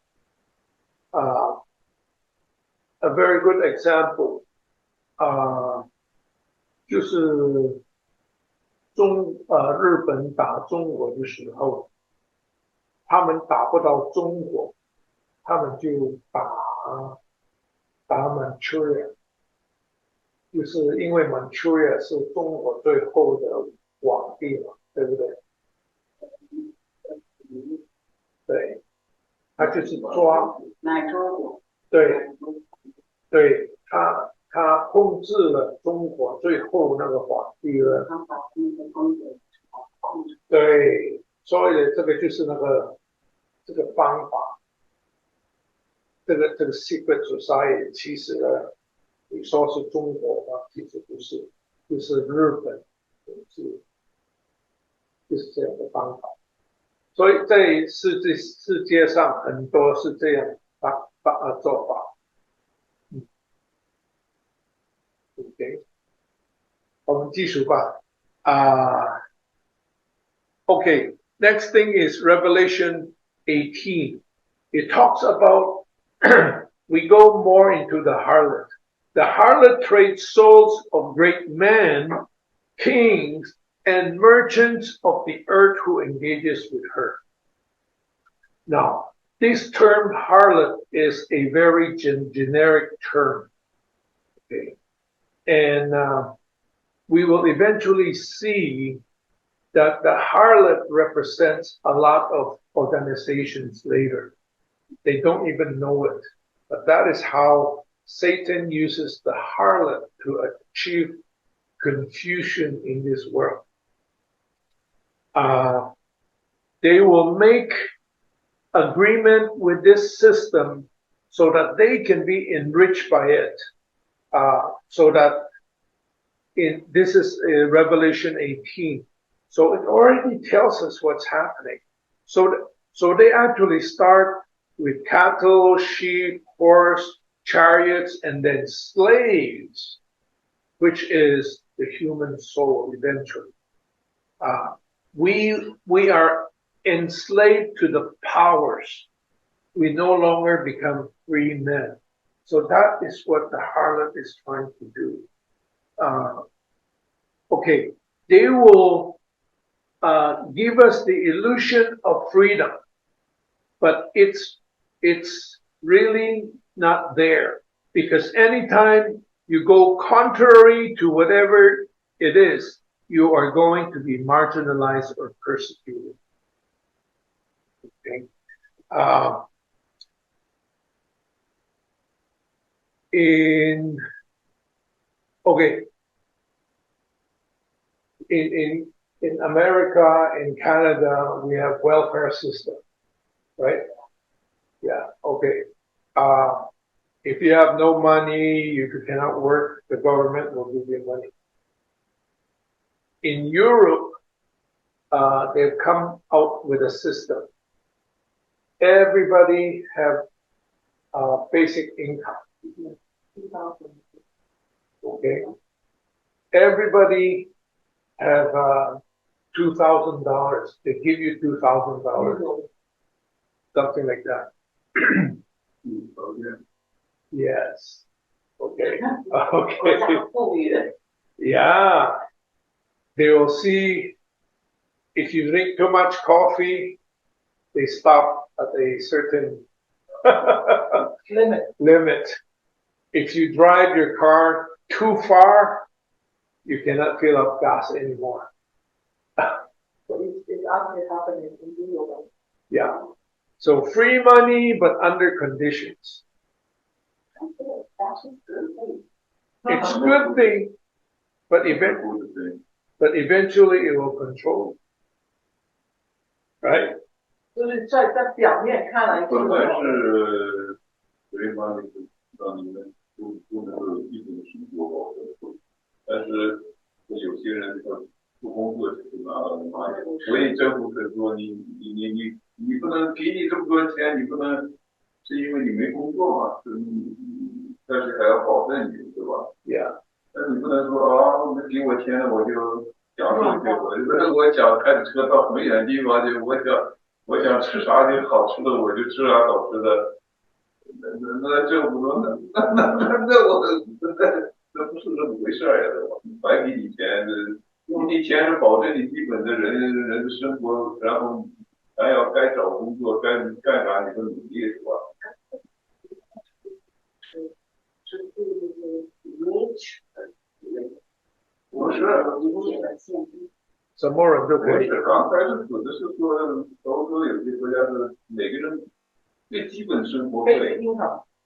Speaker 1: A very good example， 就是日本打中国的时候，他们打不到中国，他们就打 Manchuria， 就是因为 Manchuria 是中国最后的皇帝嘛，对不对？对，他就是抓
Speaker 3: 满洲国，
Speaker 1: 对，他控制了中国最后那个皇帝了。
Speaker 3: 他把那个中国控制。
Speaker 1: 对，所以这个就是这个方法，这个 secret society 其实呢，你说是中国吗？其实不是，就是日本就是这样的方法。所以在世界上很多是这样做法。OK， 我们继续吧。Okay, next thing is Revelation 18. It talks about, we go more into the harlot. The harlot trades souls of great men, kings, and merchants of the earth who engages with her. Now, this term harlot is a very generic term. Okay, and we will eventually see that the harlot represents a lot of organizations later. They don't even know it, but that is how Satan uses the harlot to achieve confusion in this world. They will make agreement with this system so that they can be enriched by it. So that this is Revelation 18. So it already tells us what's happening. So they actually start with cattle, sheep, horse, chariots, and then slaves, which is the human soul eventually. We are enslaved to the powers. We no longer become free men. So that is what the harlot is trying to do. Okay, they will give us the illusion of freedom. but it's really not there, because anytime you go contrary to whatever it is, you are going to be marginalized or persecuted. Okay. In America, in Canada, we have welfare system, right? Yeah. Okay. If you have no money, you cannot work, the government will give you money. In Europe, they've come out with a system. Everybody have basic income. Okay. Everybody have $2,000. They give you $2,000, something like that. Yes. Okay. Okay. Yeah. They will see if you drink too much coffee, they stop at a certain limit. If you drive your car too far, you cannot fill up gas anymore.
Speaker 2: So it's actually happening in Europe.
Speaker 1: Yeah. So free money, but under conditions. It's a good thing, but eventually it will control. Right?
Speaker 2: 就是在表面看来是。
Speaker 4: 本来是违法的，让你们不能够有一定的生活保证，但是有些人他不工作就是拿到你妈的，所以政府是说你不能给你这么多钱，你不能是因为你没工作嘛，但是还要保证你，对吧
Speaker 1: ？Yeah.
Speaker 4: 那你不能说啊，那给我钱了我就想出去，我想开着车到很远的地方去，我想吃啥就好吃的我就吃啥好吃的，那政府说那不是这么回事呀，对吧？白给你钱，给你钱是保证你基本的人的生活，然后还要该找工作该干啥你都努力是吧？不是，
Speaker 1: 什么人都可以。
Speaker 4: 刚开始指的是说，欧洲有些国家是每个人最基本生活费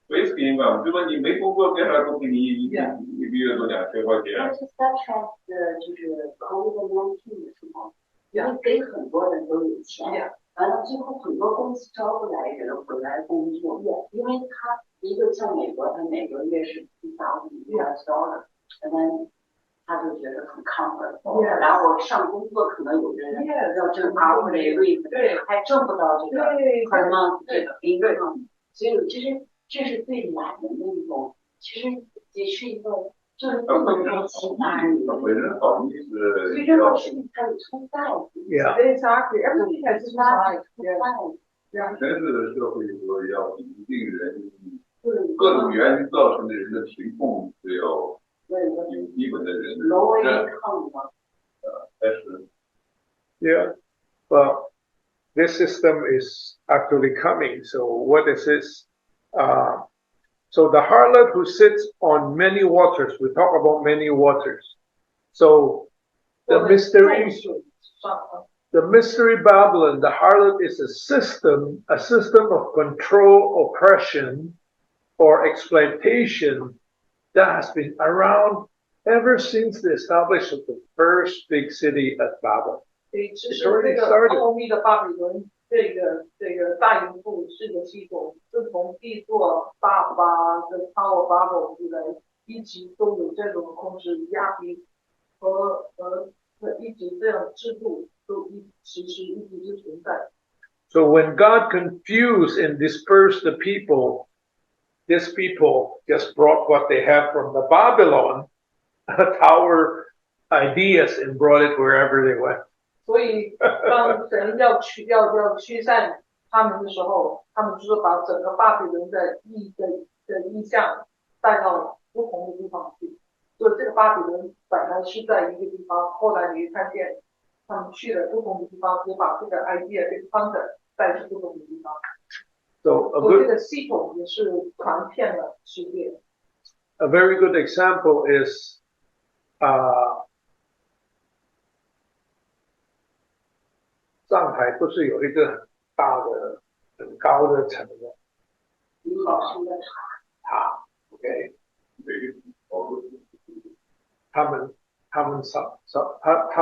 Speaker 4: ，basic income， 就说你没工作干啥都给你一个月多2000块钱。
Speaker 3: 但是 Snapchat 的就是 COVID-19 的时候，因为给很多人都有钱，完了最后很多公司招不来人回来工作，因为他一个像美国，他每个月是$2,000，然后他就觉得很 comfortable， 然后上工作可能有的人要挣hourly rate， 还挣不到这个 per month 这个 income， 所以这是最懒的那种，其实也是一个就是不能说其他人的，
Speaker 4: 本人好意思，
Speaker 3: 所以这个是它有存在的。
Speaker 1: Yeah.
Speaker 2: Exactly. Everything has two sides. Yeah.
Speaker 4: 真实的社会说要比一定人各种原因造成的人的贫困是要有基本的人的但是
Speaker 1: Yeah. Well, this system is actually coming. So what is this? So the harlot who sits on many waters, we talk about many waters. So the mystery Babylon, the harlot is a system of control, oppression, or exploitation that has been around ever since the establishment of the first big city at Babel.
Speaker 2: 其实这个奥秘的巴比伦这个大淫妇是个系统，自从第座巴的 Tower Babel 以来，一直都有这种控制压逼和一直这样制度都其实一直是存在。
Speaker 1: So when God confused and dispersed the people, these people just brought what they have from the Babylon tower ideas and brought it wherever they went.
Speaker 2: 所以当神要驱散他们的时候，他们就是把整个巴比伦的意象带到不同的地方去。所以这个巴比伦本来是在一个地方，后来你看见他们去了不同的地方，就把这个 idea 这个 concept 带去不同的地方。
Speaker 1: So
Speaker 2: 这个系统也是传遍了世界。
Speaker 1: a very good example is 上海不是有一个很大的、很高的城吗？塔 ，OK， 他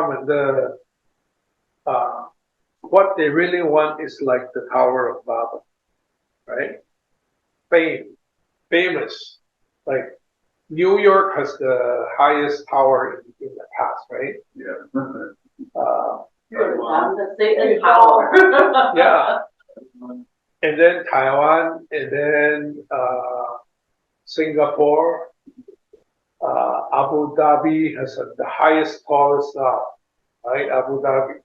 Speaker 1: 们的what they really want is like the Tower of Babel, right? Famous, like New York has the highest tower in the past, right?
Speaker 4: Yeah.
Speaker 1: Yeah. And then Taiwan, and then Singapore, Abu Dhabi has the highest, tallest right? Abu Dhabi.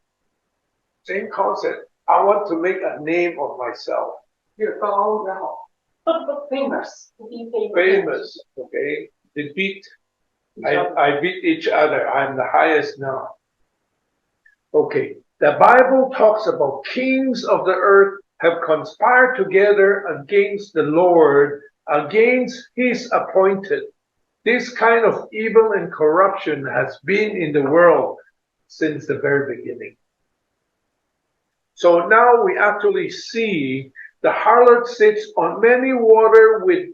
Speaker 1: Same concept. I want to make a name of myself.
Speaker 2: 越高越好。Famous.
Speaker 1: Famous, okay? I beat each other. I'm the highest now. Okay. The Bible talks about kings of the earth have conspired together against the Lord, against his appointed. This kind of evil and corruption has been in the world since the very beginning. So now we actually see the harlot sits on many water with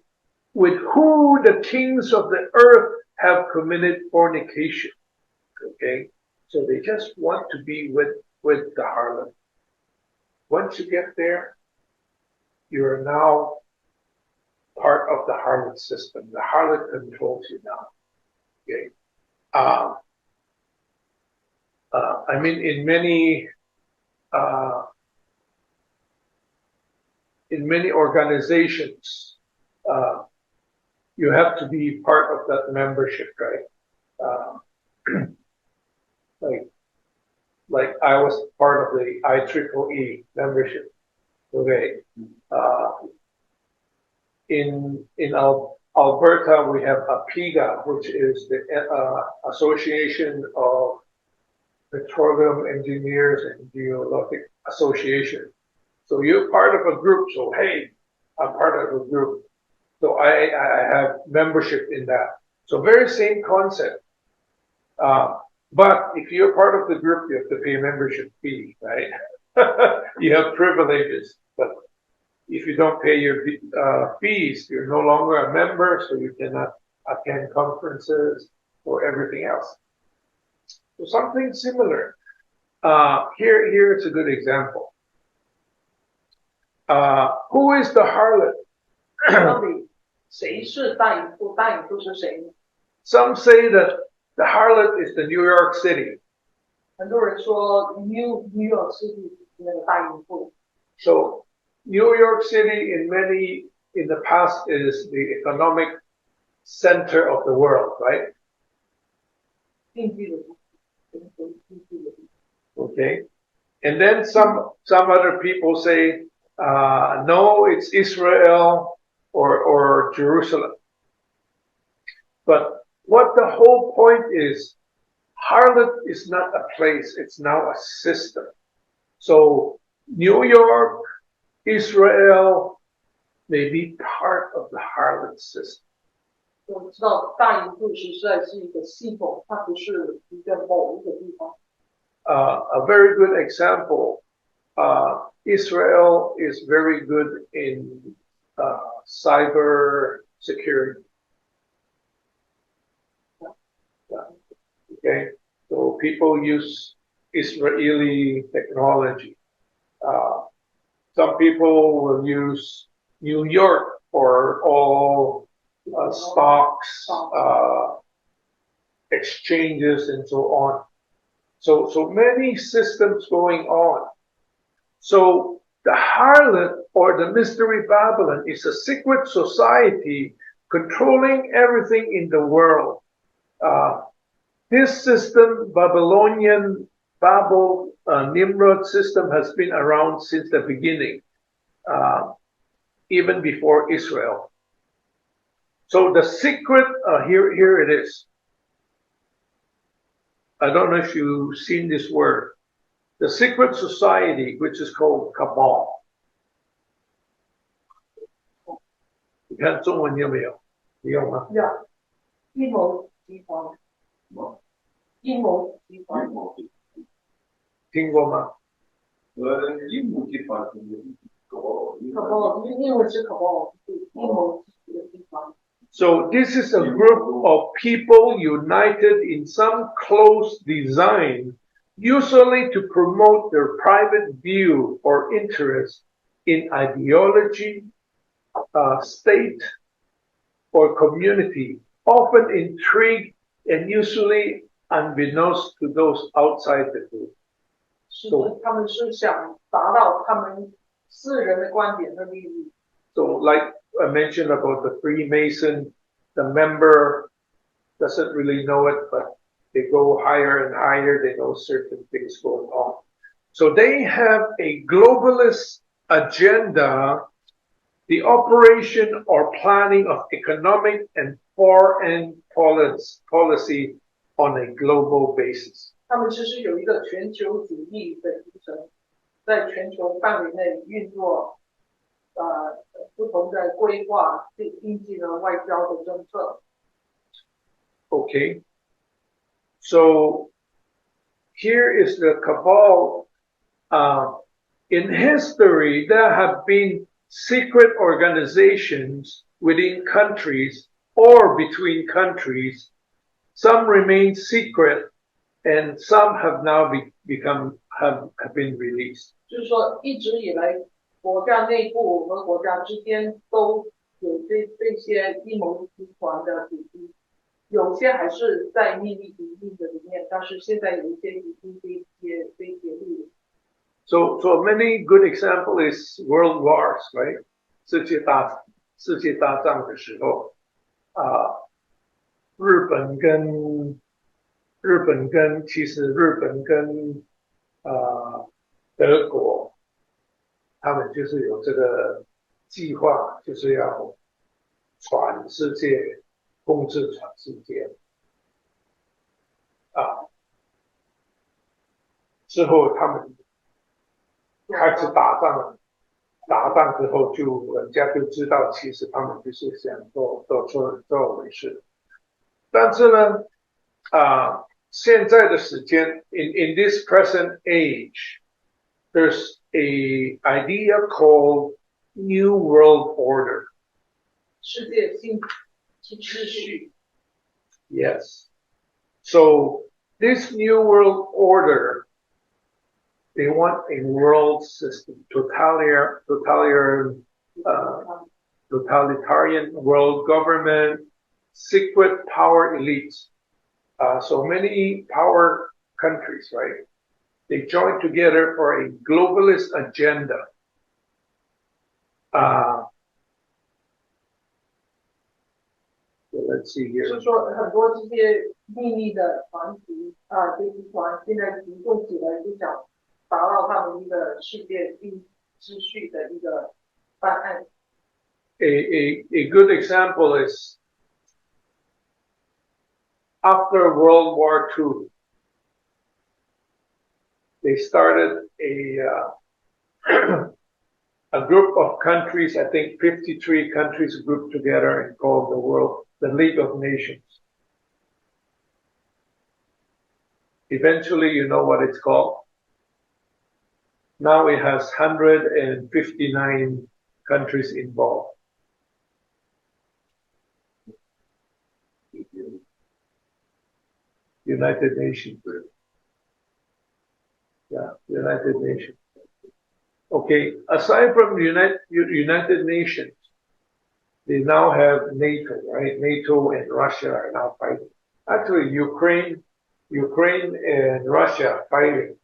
Speaker 1: who the kings of the earth have committed fornication. Okay? So they just want to be with the harlot. Once you get there, you're now part of the harlot system. The harlot controls you now. Okay? I mean, in many organizations, you have to be part of that membership, right? Like I was part of the IEEE membership. Okay. In Alberta, we have APIGA, which is the Association of Petroleum Engineers and Geologic Association. So you're part of a group. So hey, I'm part of a group. So I have membership in that. So very same concept. But if you're part of the group, you have to pay a membership fee, right? You have privileges, but if you don't pay your fees, you're no longer a member, so you cannot attend conferences or everything else. So something similar. Here is a good example. Who is the harlot?
Speaker 2: 到底谁是大淫妇？大淫妇是谁呢？
Speaker 1: Some say that the harlot is the New York City.
Speaker 2: 很多人说 New York City 那个大淫妇。
Speaker 1: So New York City in the past is the economic center of the world, right?
Speaker 2: 经济的。
Speaker 1: Okay. And then some other people say, no, it's Israel or Jerusalem. But what the whole point is, harlot is not a place, it's now a system. So New York, Israel may be part of the harlot system.
Speaker 2: 我们知道大淫妇实在是一个系统，它不是一个某一个地方。
Speaker 1: A very good example, Israel is very good in cyber security. Okay, so people use Israeli technology. Some people will use New York for all stocks, exchanges, and so on. So many systems going on. So the harlot or the mystery Babylon is a secret society controlling everything in the world. This system, Babylonian Nimrod system, has been around since the beginning, even before Israel. So the secret, here it is. I don't know if you've seen this word. The secret society, which is called Cabal. 你看中文有没有？你有吗？
Speaker 2: 要阴谋集团，
Speaker 4: 什么？
Speaker 2: 阴谋集团
Speaker 4: 阴，谋集
Speaker 1: 听过吗？
Speaker 4: 阴谋集团是搞不
Speaker 2: 可不，英文是可不，阴谋集团。
Speaker 1: So this is a group of people united in some close design, usually to promote their private view or interest in ideology, state, or community, often intrigue and usually unbeknownst to those outside the group.
Speaker 2: 是的，他们是想达到他们私人的观点和利益。
Speaker 1: So like I mentioned about the Freemason, the member doesn't really know it, but they go higher and higher, they know certain things going on. So they have a globalist agenda, the operation or planning of economic and foreign policy on a global basis.
Speaker 2: 他们其实有一个全球主义的精神，在全球范围内运作不同的规划经济的外交的政策。
Speaker 1: Okay. So here is the cabal. In history, there have been secret organizations within countries or between countries. Some remain secret, and some have now have been released.
Speaker 2: 就是说，一直以来，国家内部和国家之间都有这些阴谋集团的组织，有些还是在秘密的里面，但是现在有一些已经被揭露。
Speaker 1: So many good example is world wars, right? 世界大战的时候，其实日本跟德国，他们就是有这个计划，就是要全世界控制全世界之后他们开始打仗之后人家就知道，其实他们就是想做回事。但是呢，现在的时间 in this present age, there's a idea called New World Order.
Speaker 2: 世界新秩序。
Speaker 1: Yes. So this New World Order, they want a world system, totalitarian world government, secret power elites. So many power countries, right? They join together for a globalist agenda. So let's see here.
Speaker 2: 就是说，很多这些秘密的团体集团现在集中起来，就想达到他们一个世界新秩序的一个方案。
Speaker 1: A good example is after World War II, they started a group of countries, I think 53 countries grouped together and called the League of Nations. Eventually, you know what it's called. Now it has 159 countries involved. United Nations. Yeah, United Nations. Okay, aside from the United Nations, they now have NATO, right? NATO and Russia are now fighting. Actually, Ukraine and Russia fighting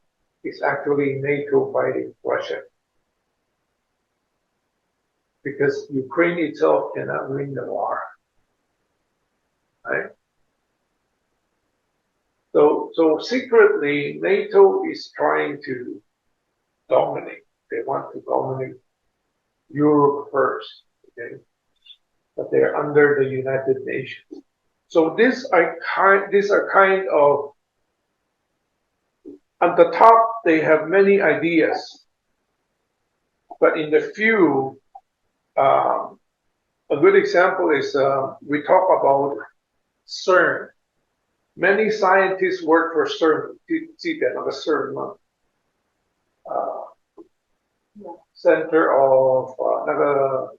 Speaker 1: is actually NATO fighting Russia. Because Ukraine itself cannot win the war. Right? So secretly, NATO is trying to dominate. They want to dominate Europe first, okay? But they're under the United Nations. So these are kind of, at the top, they have many ideas. But in the few, A good example is we talk about CERN. Many scientists work for CERN. 记得那个 CERN 吗？Center of 那个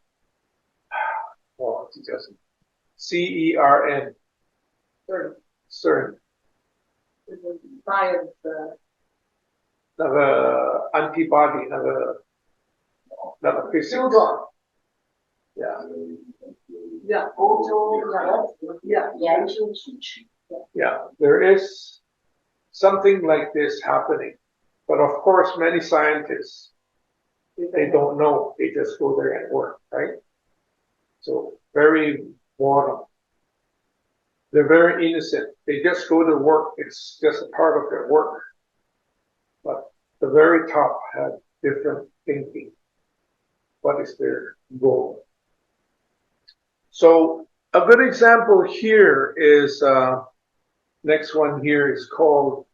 Speaker 1: 这叫什么 ？CERN。CERN。那个 antibody 那个 physics。Yeah.
Speaker 3: 欧洲研究组织。
Speaker 1: Yeah, there is something like this happening, but of course, many scientists they don't know. They just go there and work, right? So very boredom. They're very innocent. They just go to work. It's just a part of their work. But the very top have different thinking. What is their goal? So a good example here is next one here is called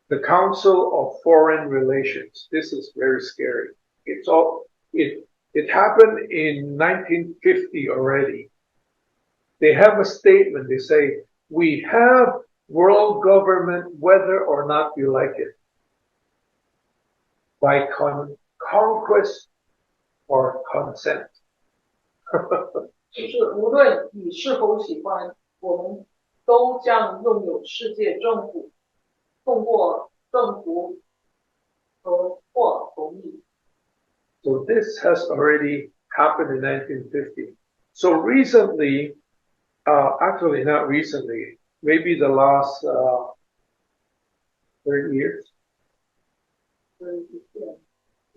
Speaker 1: the Council of Foreign Relations. This is very scary. It happened in 1950 already. They have a statement. They say, we have world government whether or not you like it, by conquest or consent.
Speaker 2: 就是无论你是否喜欢，我们都将拥有世界政府，通过政府和或同意。
Speaker 1: So this has already happened in 1950. So recently, actually not recently, maybe the last 30 years,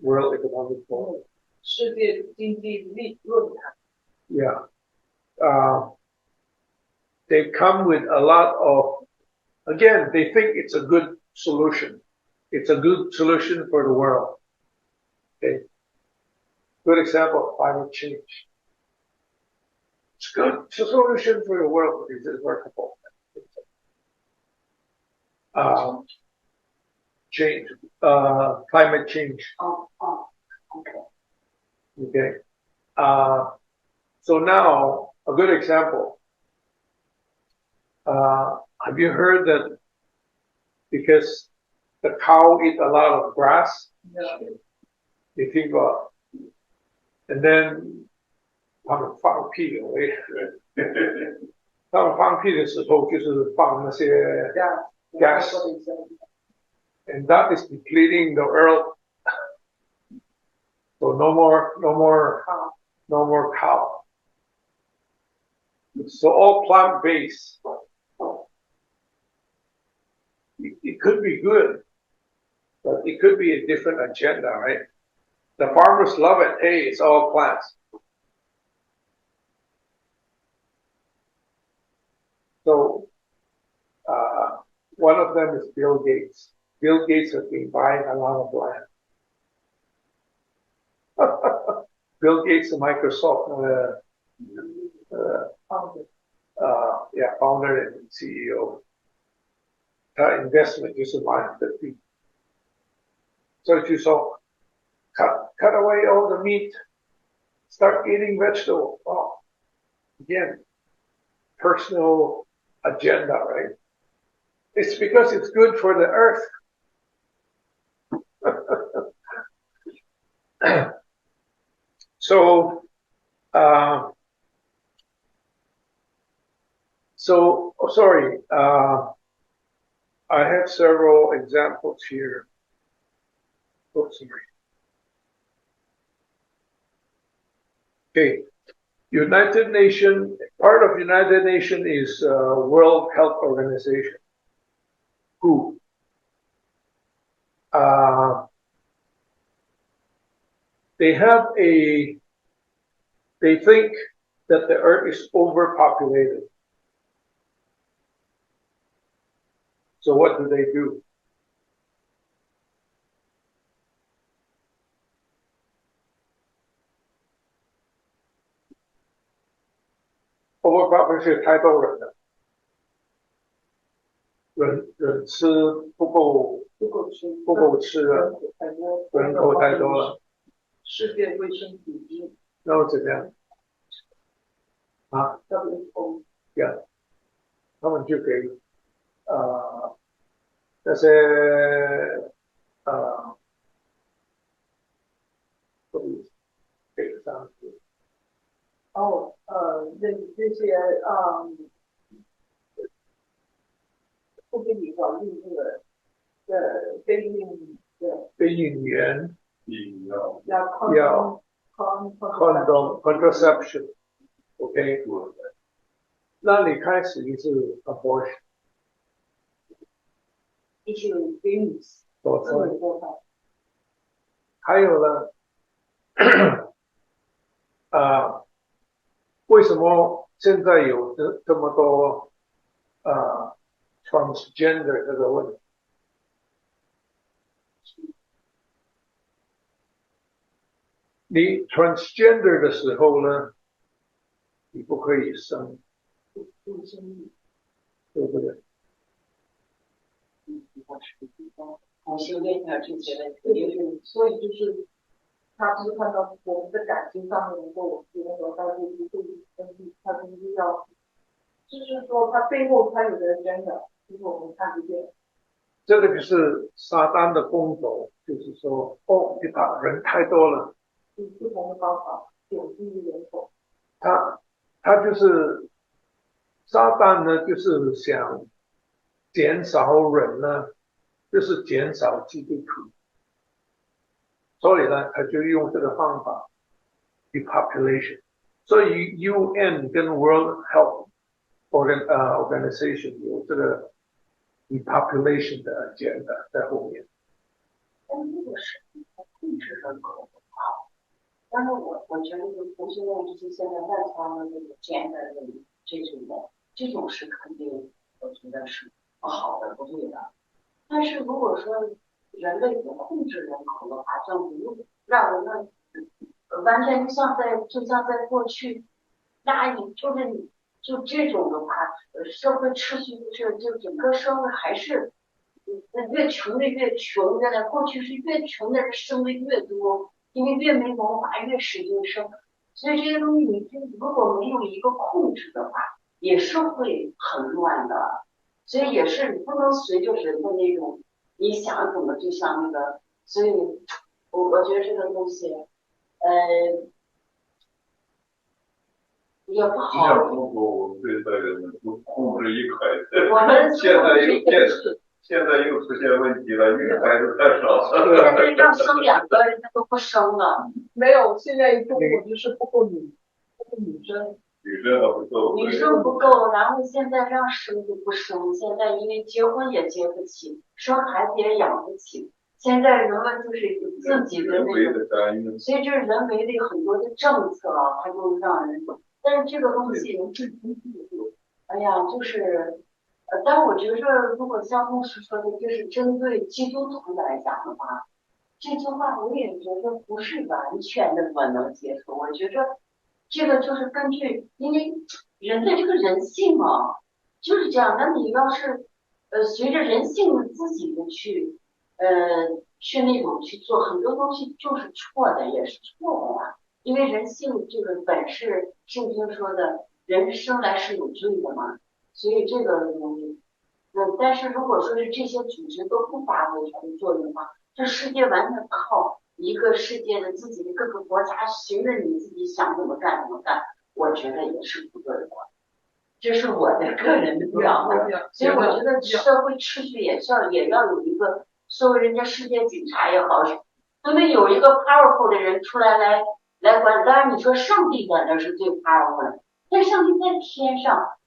Speaker 1: World Economic Forum.
Speaker 2: 世界经济论坛。
Speaker 1: Yeah. They've come with a lot of, again, they think it's a good solution. It's a good solution for the world. Okay. Good example of climate change. It's good solution for the world because it's workable. Climate change. Okay. So now, a good example. Have you heard that because the cow eat a lot of grass?
Speaker 2: Yeah.
Speaker 1: They think about, and then 他们放屁他们放屁的时候就是放那些 gas, and that is depleting the earth. So no more cow. So all plant-based. It could be good, but it could be a different agenda, right? The farmers love it. Hey, it's all plants. So one of them is Bill Gates. Bill Gates has been buying a lot of land. Bill Gates of Microsoft, founder and CEO. Investment 就是买的地，所以就说 cut away all the meat, start eating vegetable. Oh, again, personal agenda, right? It's because it's good for the earth. So sorry. I have several examples here. Oops, sorry. Okay, United Nations, part of United Nations is World Health Organization. WHO. They think that the earth is overpopulated. So what do they do? Overpopulation 太多人了，人吃不够吃了，人口太多了。
Speaker 2: 世界卫生组织。
Speaker 1: 那会怎么样？啊
Speaker 2: WHO
Speaker 1: ，yeah，他们就给那些给上去，
Speaker 2: 这些不给你管用这个非孕的
Speaker 1: 避孕源
Speaker 2: 要
Speaker 1: condom contraception，OK，那你开始就是 abortion，
Speaker 2: 就是给你
Speaker 1: 堕胎，
Speaker 2: 堕胎。
Speaker 1: 还有呢，为什么现在有这么多transgender 这个问题？你 transgender 的时候呢，你不可以生，对不对？
Speaker 3: 同性恋的这些问
Speaker 2: 对，所以就是他是看到我们的感情上面能够有那个到这个他就是要，就是说他背后他有的真的，就是我们看不见。
Speaker 1: 这个就是撒旦的工作，就是说，你打人太多了，
Speaker 2: 用不同的方法有利于人口。
Speaker 1: 他就是撒旦呢，就是想减少人呢，就是减少基督徒，所以呢，他就用这个方法 depopulation。所以 UN 跟 World Health Organization 有这个 depopulation 的 agenda 在后面。
Speaker 3: 但是这个是控制人口的话，但是我觉得就是同性恋这些现在外传的这个 gender 的这种是肯定，我觉得是不好的、不对的。但是如果说人类不控制人口的话，政府让人们完全就像在过去压抑，就这种的话，社会秩序就整个社会还是越穷的越穷的了。过去是越穷的人生的越多，因为越没文化越使劲生，所以这些东西你如果没有一个控制的话，也是会很乱的。所以也是你不能随着人的那种你想怎么就像那个，所以我觉得这个东西也不好。
Speaker 4: 像中国我们这一代人都控制一孩
Speaker 3: 我们
Speaker 4: 现在又出现问题了，一个孩子太少了。
Speaker 3: 现在要生2个人家都不生了。
Speaker 2: 没有，现在中国就是不够女生。
Speaker 4: 女生还不够。
Speaker 3: 女生不够，然后现在让生就不生，现在因为结婚也结不起，生孩子也养不起，现在人们就是自己的那种，所以这是人为的很多的政策啊，它就让人，但是这个东西，哎呀，就是但我觉着如果像牧师说的，就是针对基督徒来讲的话，这句话我也觉得不是完全的我能接受，我觉着这个就是根据，因为人的这个人性啊，就是这样。那你要是随着人性的自己的去那种去做很多东西，就是错的，也是错的呀。因为人性这个本是圣经说的，人生来是有罪的嘛，所以这个东西，但是如果说是这些组织都不发挥它的作用的话，这世界完全靠一个世界的自己的各个国家随着你自己想怎么干怎么干，我觉得也是不对的。这是我的个人的愿望，所以我觉得社会秩序也要有一个，作为人家世界警察也好，都得有一个 powerful 的人出来管。当然你说上帝管的是最 powerful 的，但上帝在天上，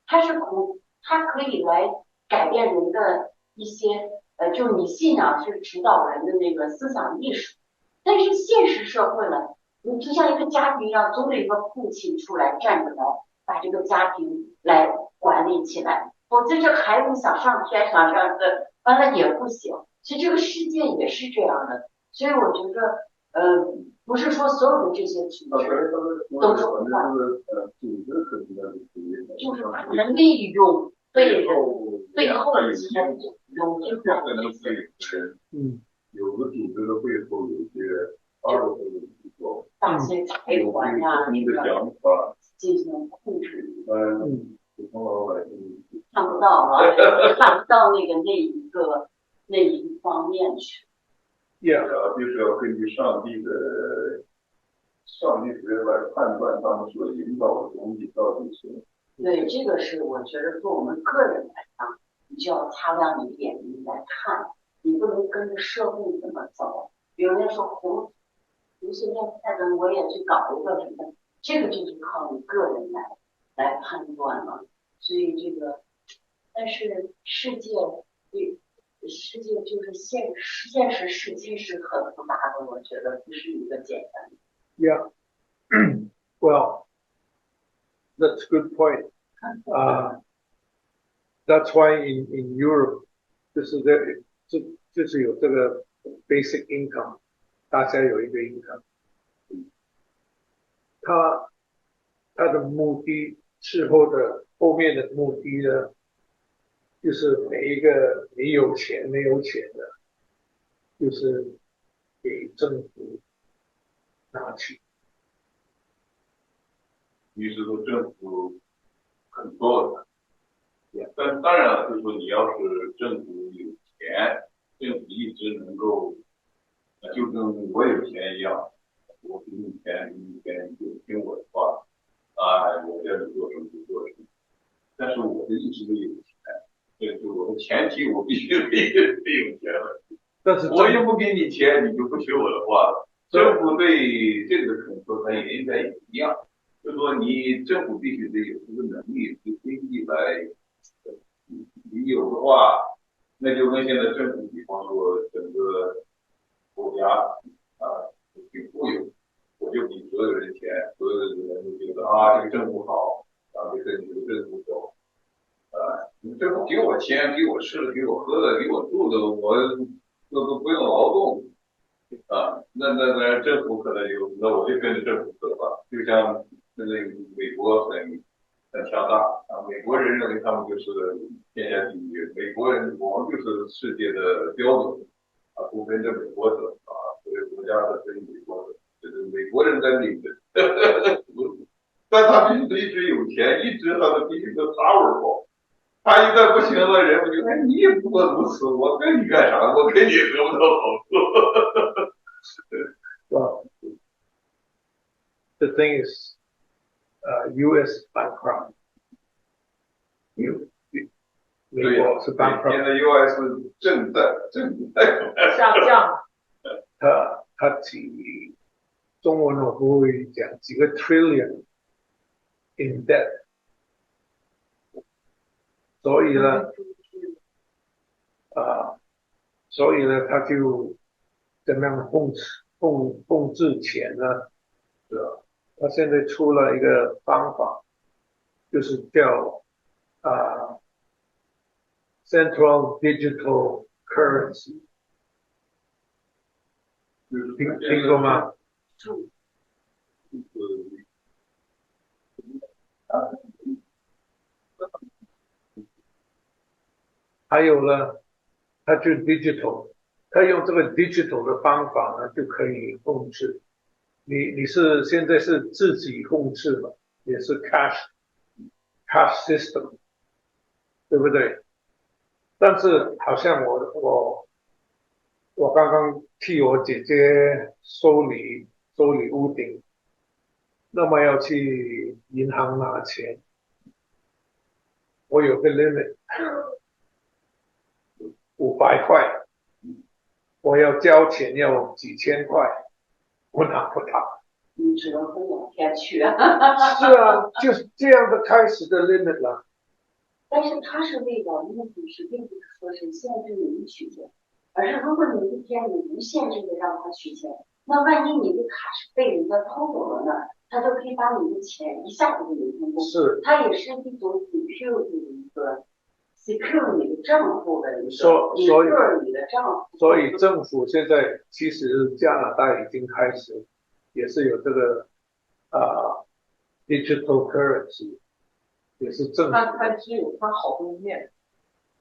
Speaker 3: 他可以来改变人的一些就是你信仰是指导人的那个思想意识，但是现实社会呢，你就像一个家庭一样，总得有一个父亲出来站出来，把这个家庭来管理起来，否则这孩子想上天想上完了也不行。其实这个世界也是这样的，所以我觉得不是说所有的这些组织都是不坏，就是把人利用背后的钱有这个
Speaker 4: 有个组织的背后有一些大些财团呀，
Speaker 3: 的
Speaker 4: 想法，
Speaker 3: 进行控制你。
Speaker 4: 普通老百姓
Speaker 3: 看不到啊，看不到那一方面去。
Speaker 4: 就是要根据上帝时间来判断他们所引导的东西到底是。
Speaker 3: 对，这个是我觉得做我们个人来讲，你就要擦亮你眼睛来看，你不能跟着社会怎么走。有人说红随便看着我也去搞一个什么，这个就是靠你个人来判断了。所以这个，但是世界就是现实世界是很复杂的，我觉得不是一个简单的。
Speaker 1: Yeah. Well, that's a good point. That's why in Europe, 就是有这个 basic income， 大家有一个 income。它的目的，后面的目的呢，就是每一个你有钱没有钱的，就是给政府拿去。
Speaker 4: 于是说政府很多的，但当然了，就是说你要是政府有钱，政府一直能够，就跟我有钱一样，我给你钱，你就听我的话，我愿意做什么就做什么。但是我的一直得有钱，这是我的前提，我必须得有钱了。
Speaker 1: 但是
Speaker 4: 我又不给你钱，你就不听我的话了。政府对这个统说，它也应该一样。就是说，你政府必须得有这个能力，对经济来，你有的话，那就跟现在政府，比方说整个国家挺富有，我就给所有人钱，所有的人都觉得这个政府好，就跟你这个政府走，你政府给我钱，给我吃的，给我喝的，给我住的，我都不用劳动，那政府可能那我就跟着政府走吧，就像。那个美国很强大美国人认为他们就是天下第一，美国人我们就是世界的标准不跟着美国走所以国家的跟美国走，就是美国人在领着，但他必须得一直有钱，一直他的必须得powerful，他一旦不行了，人们就你也不过如此，我跟你干啥？我跟你得不到好处。
Speaker 1: Well, the thing is. U.S. bankrupt， 美国是 bankrupt，
Speaker 4: 现在 U.S. 正在
Speaker 2: 下降。
Speaker 1: 它中文我不会讲几个 trillion in debt， 所以呢，它就怎么样控制钱呢？他现在出了一个方法，就是叫Central Digital Currency， 听过吗？还有呢，它就 digital， 它用这个 digital 的方法呢，就可以控制。你是现在是自己控制嘛，也是 cash system， 对不对？但是好像我刚刚替我姐姐收理屋顶，那么要去银行拿钱，我有个 limit 500块，我要交钱要几千块，我拿不到。
Speaker 3: 你只能分2天去。
Speaker 1: 是就是这样的开始的 limit 了。
Speaker 3: 但是它是为了目的是并不是说是限制你取钱，而是如果你一天你无限制的让他取钱，那万一你的卡是被人家偷走了呢，他就可以把你的钱一下子就给通过。
Speaker 1: 是，
Speaker 3: 它也是一种 secure 的一个 secure 你的账户的一个
Speaker 1: secure
Speaker 3: 你的账户。
Speaker 1: 所以政府现在其实加拿大已经开始也是有这个digital currency， 也是政府。
Speaker 2: 它只有它好的一面。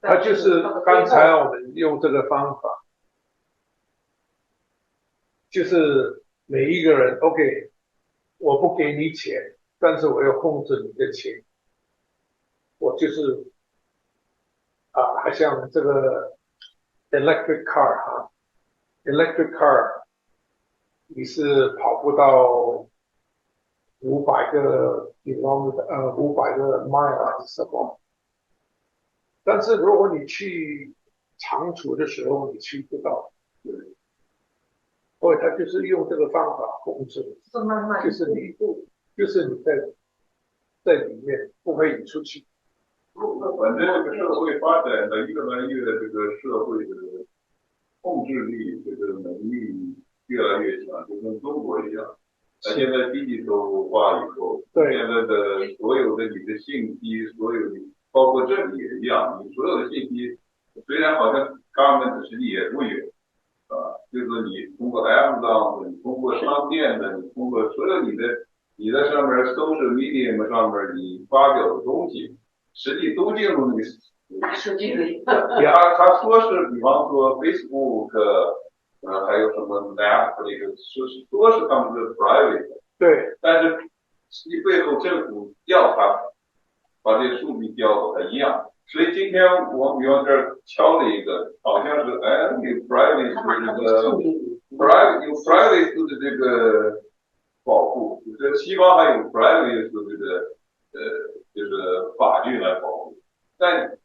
Speaker 1: 它就是刚才我们用这个方法，就是每一个人 OK， 我不给你钱，但是我要控制你的钱，我就是好像这个 electric car electric car 你是跑不到500个500个 mile 还是什么？但是如果你去长途的时候，你去不到，所以他就是用这个方法控制，
Speaker 2: 是慢慢
Speaker 1: 就是你在里面不可以出去。
Speaker 4: 反正这个社会发展的越来越这个社会的控制力这个能力越来越强，就跟中国一样。现在digital化以后，现在的所有的你的信息，所有的包括这里也一样，你所有的信息虽然好像government实际也不远就是你通过 Amazon 的，你通过商店的，你通过所有你在上面 social medium 上面你发表的东西，实际都进入那个
Speaker 3: 数据里。
Speaker 4: 他说是，比方说 Facebook，还有什么 Snap 这个说是他们的 private，
Speaker 1: 对，
Speaker 4: 但是实际背后政府要他把这些数据交给他一样。所以今天我比方这儿敲了一个，好像是有 private 的这个 private 的这个保护，这西方还有 private 的这个就是法律来保护。但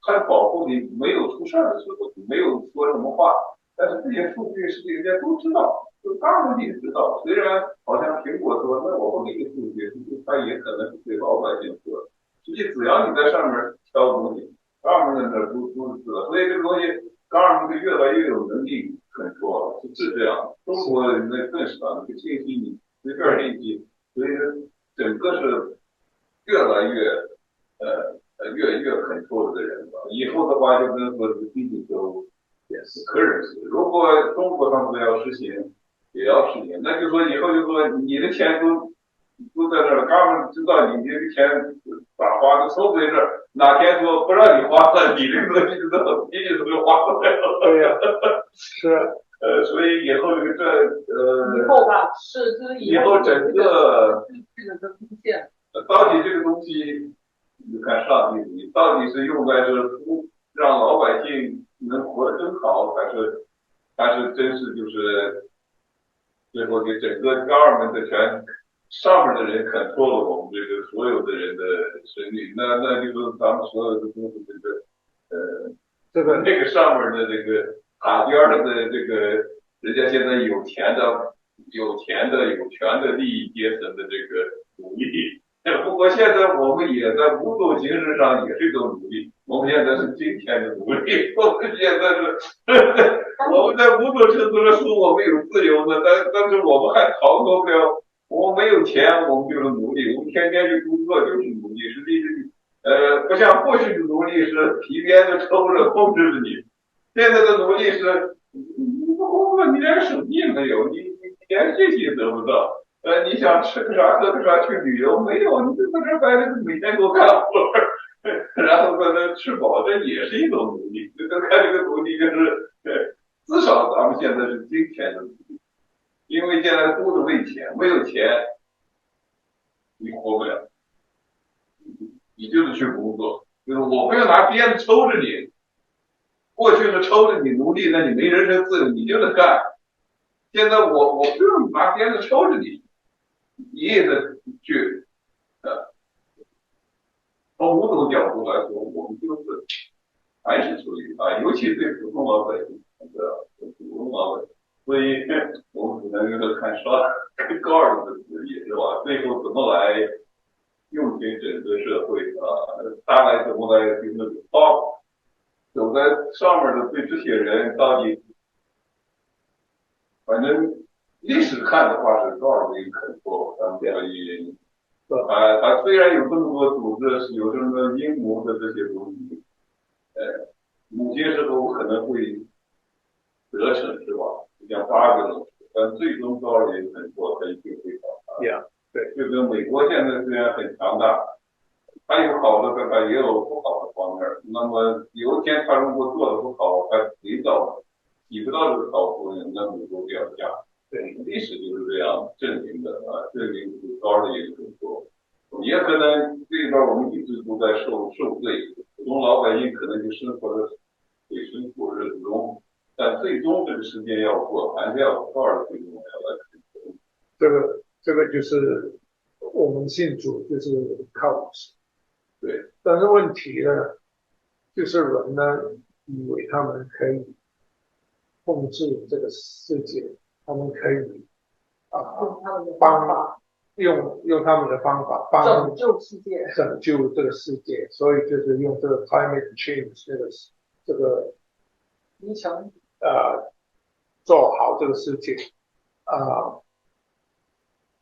Speaker 4: 它保护你没有出事的时候，你没有说什么话，但是这些数据实际人家都知道，就当然也知道。虽然好像苹果说，那我不给你数据，它也可能是对老百姓说。实际只要你在上面挑东西，government那都知道。所以这个东西government越来越有能力control了，是这样。中国那更是啊，这个信息你随便信息，所以整个是越来越越 control 的人吧，以后的话就跟说这个 digital currency， 如果中国上次要实行，也要实行，那就说以后就说你的钱都在这儿，government知道你这个钱咋花，都在这儿，哪天说不让你花了，你这个东西就花不了。
Speaker 1: 对呀，是。
Speaker 4: 所以以后这个
Speaker 2: 以后吧，是就是
Speaker 4: 以后整个
Speaker 2: 这个出现，
Speaker 4: 到底这个东西。你看上帝，你到底是用在这让老百姓能活得更好，还是真是就是最后给整个government的权上面的人control了我们这个所有的人的生命，那就是咱们所有的都是这个那个上面的这个塔尖的这个人家现在有钱的有权的利益阶层的这个努力。不过现在我们也在某种形式上也是一种努力，我们现在是金钱的努力，我们现在是我们在某种程度上说我们有自由的，但是我们还逃脱不了，我们没有钱，我们就是努力，我们天天去工作就是努力，实际是不像过去的努力是皮鞭子抽着控制着你，现在的努力是你不工作，你连手机没有，你连这些得不到。你想吃个啥喝个啥去旅游没有？你就在这待着，每天给我干活，然后在那吃饱，这也是一种努力。就看这个努力，就是至少咱们现在是金钱的努力，因为现在都是为钱，没有钱你活不了，你就是去工作，就是我不要拿鞭子抽着你，过去是抽着你奴隶，那你没人身自由，你就得干。现在我不用拿鞭子抽着你。你也得去从某种角度来说，我们就是还是处于尤其对普通老百姓，普通老百姓，所以我们只能就是看高尔的职业是吧？最后怎么来用尽整个社会他来怎么来就是走在上面的对这些人到底，反正。历史看的话是多少个肯做，咱们所以他虽然有这么多组织，有这么阴谋的这些东西，某些时候可能会得逞是吧？就像8个人，但最终多少人肯做，他一定会倒塌。对，就跟美国现在虽然很强大，它有好的，但它也有不好的方面。那么有一天他如果做的不好，他领导起不到这个好作用，那美国掉价。对，历史就是这样证明的证明高的一个工作。也可能这一段我们一直都在受罪，普通老百姓可能就生活的水深火热之中，但最终这个时间要过，还是要靠着最终要来。
Speaker 1: 这个就是我们信主就是靠
Speaker 4: 对，
Speaker 1: 但是问题呢，就是人呢以为他们可以控制这个世界，他们可以
Speaker 2: 用他们的方法
Speaker 1: 用他们的方法帮
Speaker 2: 拯救世界，
Speaker 1: 拯救这个世界，所以就是用这个 climate change 这个
Speaker 2: 影响
Speaker 1: 做好这个世界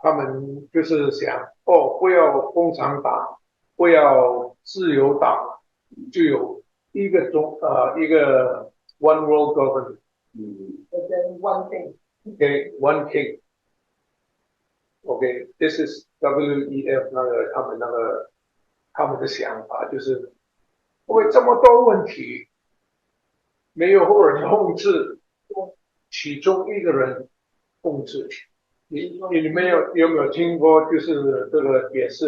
Speaker 1: 他们就是想不要共产党，不要自由党，就有一个one world government。and
Speaker 2: then one thing.
Speaker 1: Okay, one king. Okay, this is WEF 他们的想法就是因为这么多问题，没有人控制，其中一个人控制。你们有没有听过？就是这个也是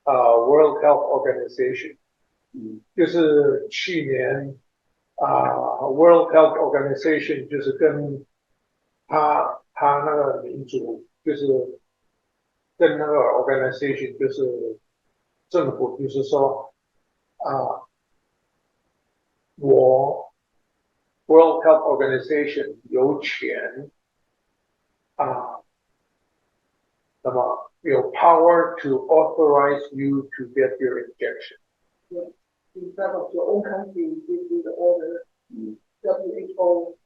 Speaker 1: World Health Organization，就是去年World Health Organization 就是跟他那个民族就是跟那个 organization 就是政府就是说World Health Organization 有权那么有 power to authorize you to get your injection.
Speaker 2: Yeah. Instead of your own country give you the order, WHO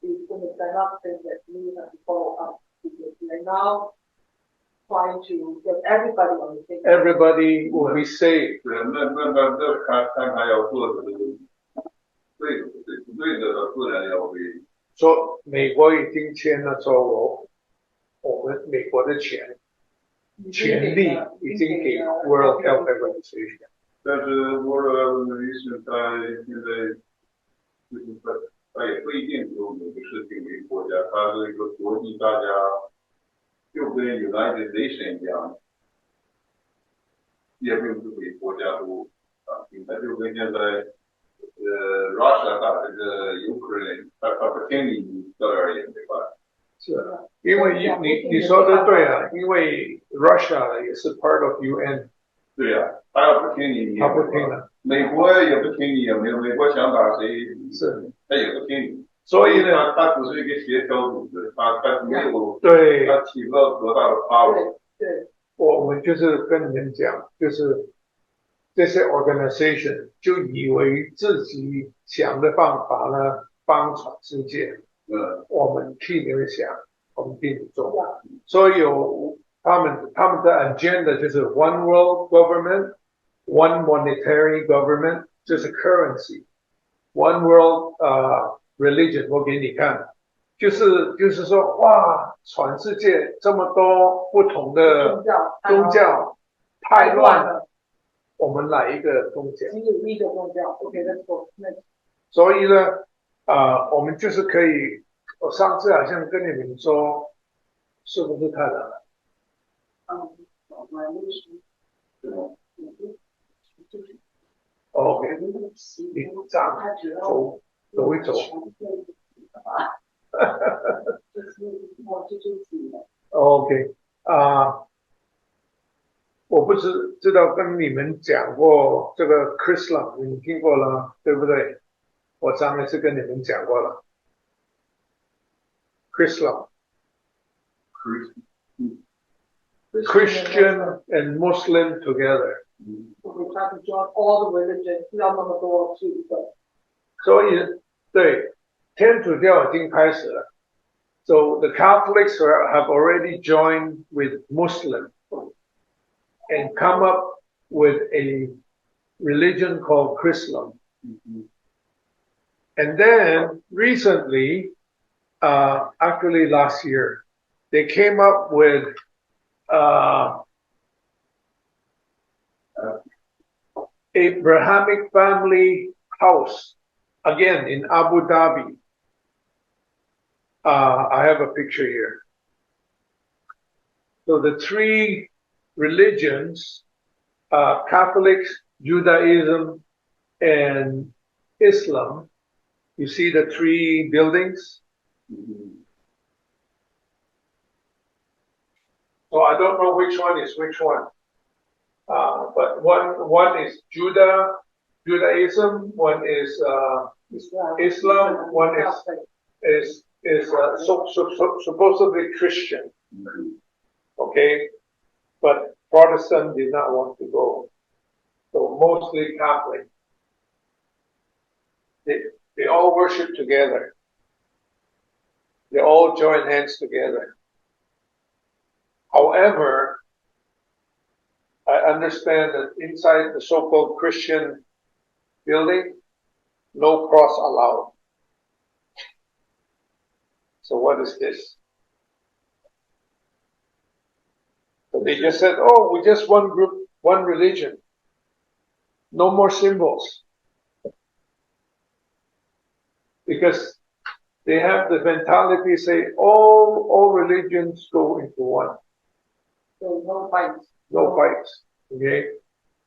Speaker 2: is going to stand up and that you have to follow up. They're now trying to get everybody on the same.
Speaker 1: Everybody will be safe.
Speaker 4: 那看他要做的对不对的，自然要被。
Speaker 1: 说美国已经签了说我们美国的权利已经给 World Health Organization。
Speaker 4: 但是 World Health Organization 它现在就是它也不一定有每个事情每个国家，它是一个国际大家就跟 United Nations 一样，也并不是每个国家都平台，就跟现在Russia 打这个 Ukraine， 它不听你这而言对吧？
Speaker 1: 是，因为你说的对啊，因为 Russia 也是 part of UN。
Speaker 4: 对呀，他要不听你，
Speaker 1: 他不听了。
Speaker 4: 美国也不听你，美国想打谁，
Speaker 1: 是，
Speaker 4: 他也不听你。
Speaker 1: 所以呢，
Speaker 4: 他只是一个协调组织，他没有
Speaker 1: 对，
Speaker 4: 他起不到多大的 power。
Speaker 2: 对，
Speaker 1: 我们就是跟你们讲，就是这些 organization 就以为自己想的办法呢，帮全世界。我们替你们想，我们替你做。所以有他们的 agenda 就是 one world government, one monetary government， 就是 currency。one world religion， 我给你看，就是说，哇，全世界这么多不同的宗教，太乱了。我们来一个宗教，
Speaker 2: 只有一个宗教。OK，let's go。
Speaker 1: 所以呢，我们就是可以，我上次好像跟你们说，是不是太难了？OK， 你这样走一走。OK， 我不知道跟你们讲过这个 Chrislam， 你们听过了吗？对不对？我上一次跟你们讲过了 ，Chrislam， Christian and Muslim together。We
Speaker 2: try to join all the religions， 不要那么多是一个。
Speaker 1: 所以对，天主教已经开始了。So the Catholics have already joined with Muslim and come up with a religion called Chrislam. And then recently, actually last year, they came up with Abrahamic family house, again in Abu Dhabi. I have a picture here. So the three religions, Catholics, Judaism, and Islam. You see the three buildings? So I don't know which one is which one. But one is Judaism, one is Islam, one is supposedly Christian. Okay, but Protestant did not want to go, so mostly Catholic. They all worship together. They all join hands together. However, I understand that inside the so-called Christian building, no cross allowed. So what is this? So they just said, oh, we just one group, one religion. No more symbols. Because they have the mentality say all religions go into one.
Speaker 2: So no fights.
Speaker 1: No fights. Okay?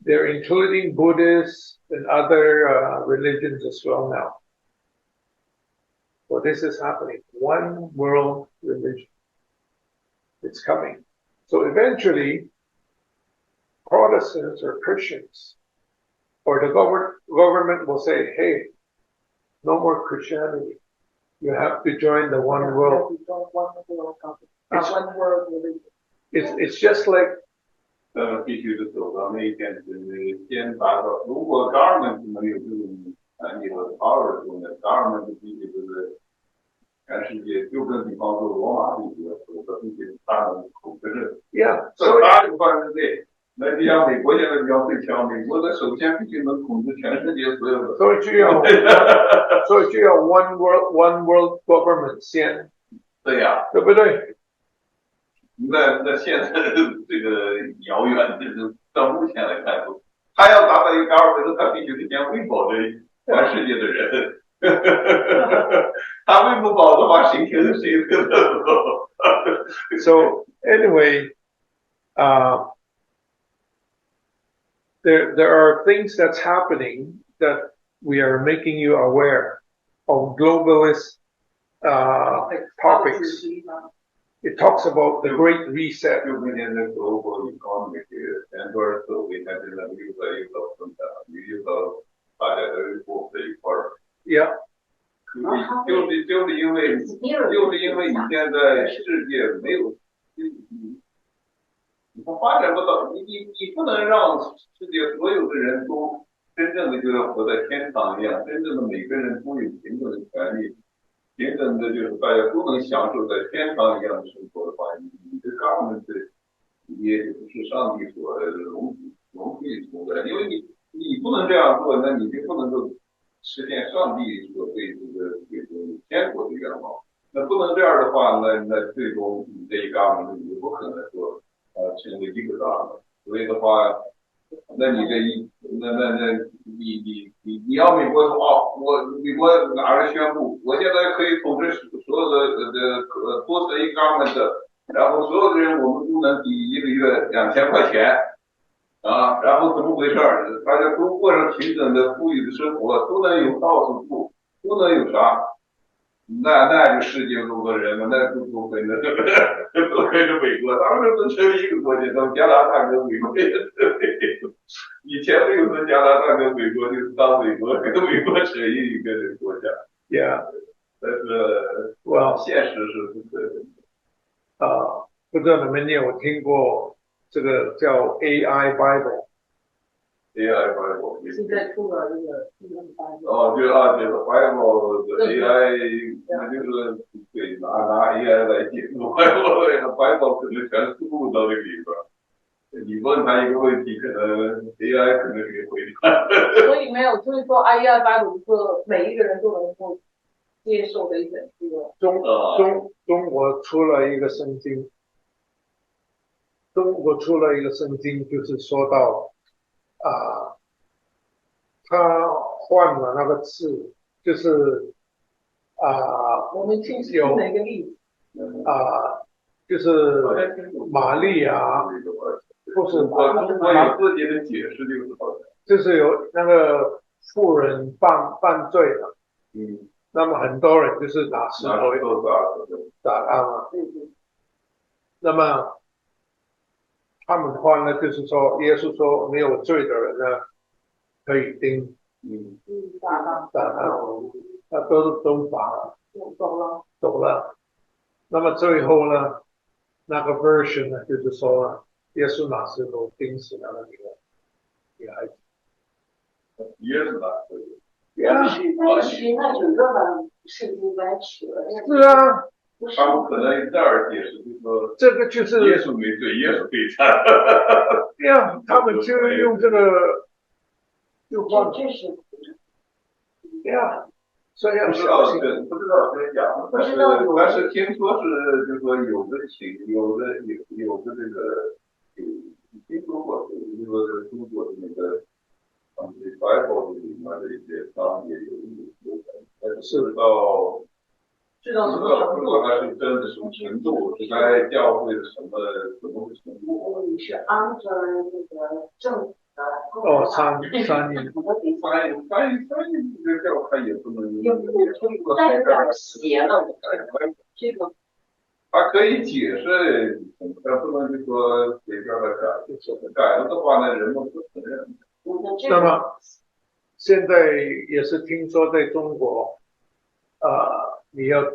Speaker 1: They're including Buddhists and other religions as well now. So this is happening. One world religion. It's coming. So eventually, Protestants or Christians or the government will say, hey, no more Christianity. You have to join the one world. It's just like
Speaker 4: 必须得走到那一天，先达到。如果 government 没有这种你的 power 的时候呢 ，government 必须就是全世界，就跟比方说罗马帝国的必须大的统治。
Speaker 1: Yeah，
Speaker 4: 这大的范围内，那就像美国现在比较最强，美国的首先必须能统治全世界所有的。
Speaker 1: 所以就要 one world government 先。
Speaker 4: 对呀，
Speaker 1: 对不对？
Speaker 4: 那现在这个遥远，到目前来看，他要达到一个 government，他必须得先喂饱这全世界的人。他喂不饱的话，谁听谁的。
Speaker 1: So anyway, there are things that's happening that we are making you aware of globalist topics. It talks about the Great Reset. Yeah.
Speaker 4: 就是因为你现在世界没有，你发展不到，你不能让世界所有的人都真正的就像活在天堂一样，真正的每个人都有平等的权利，平等的就是大家都能享受在天堂一样的生活的话，你的 government 也不是上帝所容许出来，因为你不能这样做，那你就不能够实现上帝所对这个天国的愿望。那不能这样的话，那最终你这一 government 你不可能说成为一个 government。所以的话，那你这你要美国说美国哪儿宣布，我现在可以统治所有的多层一 government， 然后所有的人我们都能抵一个月2000块钱啊，然后怎么回事？大家都过上平等的富裕的生活，都能有到处住，都能有啥？那就世界各国人嘛，那都跟着美国，他们都成为一个国家，到加拿大跟美国也以前没有说加拿大跟美国就是当美国跟美国成一个国家
Speaker 1: ，Yeah，
Speaker 4: 但是现实是不可能的。
Speaker 1: 不知道你们有听过这个叫 AI Bible。AI
Speaker 4: Bible
Speaker 2: 现在出了这个
Speaker 4: 就是 Bible AI， 那就是对拿 AI 来解读 Bible 可能全输入到这个里边，你问他一个问题，可能 AI 可能给回答。
Speaker 2: 所以没有，就是说 AI Bible 是每一个人都能够接受的一本书。
Speaker 1: 中国出了一个圣经，就是说到。他换了那个字，就是
Speaker 2: 我们听哪个例子？
Speaker 1: 就是玛利亚不是，
Speaker 4: 中国有自己的解释这个好像。
Speaker 1: 就是有那个富人犯罪了，那么很多人就是拿石头打他嘛，那么他们换了，就是说耶稣说没有罪的人呢可以钉，打他，他都罚了，走了。那么最后呢，那个 version 呢，就是说耶稣拿石头钉死了那个女孩子。
Speaker 4: 耶稣拿石头。
Speaker 3: 但是那整个的圣经歪曲了。
Speaker 1: 是啊。
Speaker 4: 他们可能这儿解释就是说，
Speaker 1: 这个就是
Speaker 4: 耶稣没罪，耶稣被判。
Speaker 1: 对呀，他们就用这个，就换。
Speaker 3: 这是。
Speaker 1: 对呀，所以要
Speaker 4: 不知道真假的，但是听说是就是说有的这个听说过，就是说中国的那个Bible 里面的一些章也有，但是不知道它是真的什么程度，是在教会的什么程度？
Speaker 3: 你是按照那个政府的
Speaker 1: 参议，
Speaker 4: 这个教派也不能
Speaker 3: 带点邪了，这个。
Speaker 4: 他可以解释，但不能就说随便的改了的话呢，人们不承认。
Speaker 1: 那么现在也是听说在中国，你要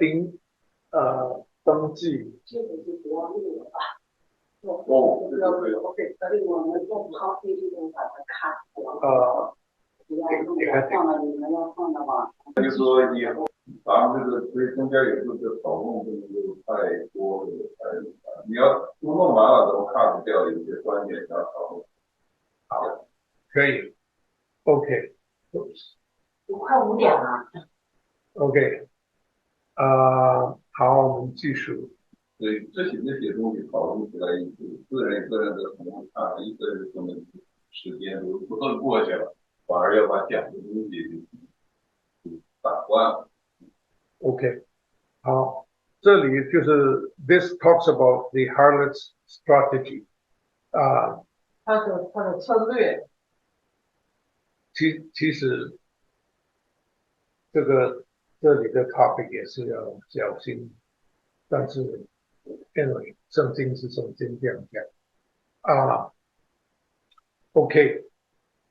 Speaker 1: 登记。
Speaker 3: 这个就不要录了吧。
Speaker 4: 对，
Speaker 3: 所以我们做咖啡这种把它看。不要录了，放到你们要放到网上。
Speaker 4: 就说以后咱们这个所以中间有时候这讨论不能够太多了，你要都弄完了都看不掉，有些观点要讨论。
Speaker 1: 好，可以 ，OK。
Speaker 3: 快5点了。
Speaker 1: OK，好，我们继续。
Speaker 4: 对，这些东西讨论起来，个人的可能看，一个人可能时间都不算过去了，反而要把讲的东西打断了。
Speaker 1: OK， 好，这里就是 This talks about the harlot's strategy，
Speaker 2: 他的策略。
Speaker 1: 其实这里的 topic 也是要小心，但是因为圣经是圣经这样讲OK。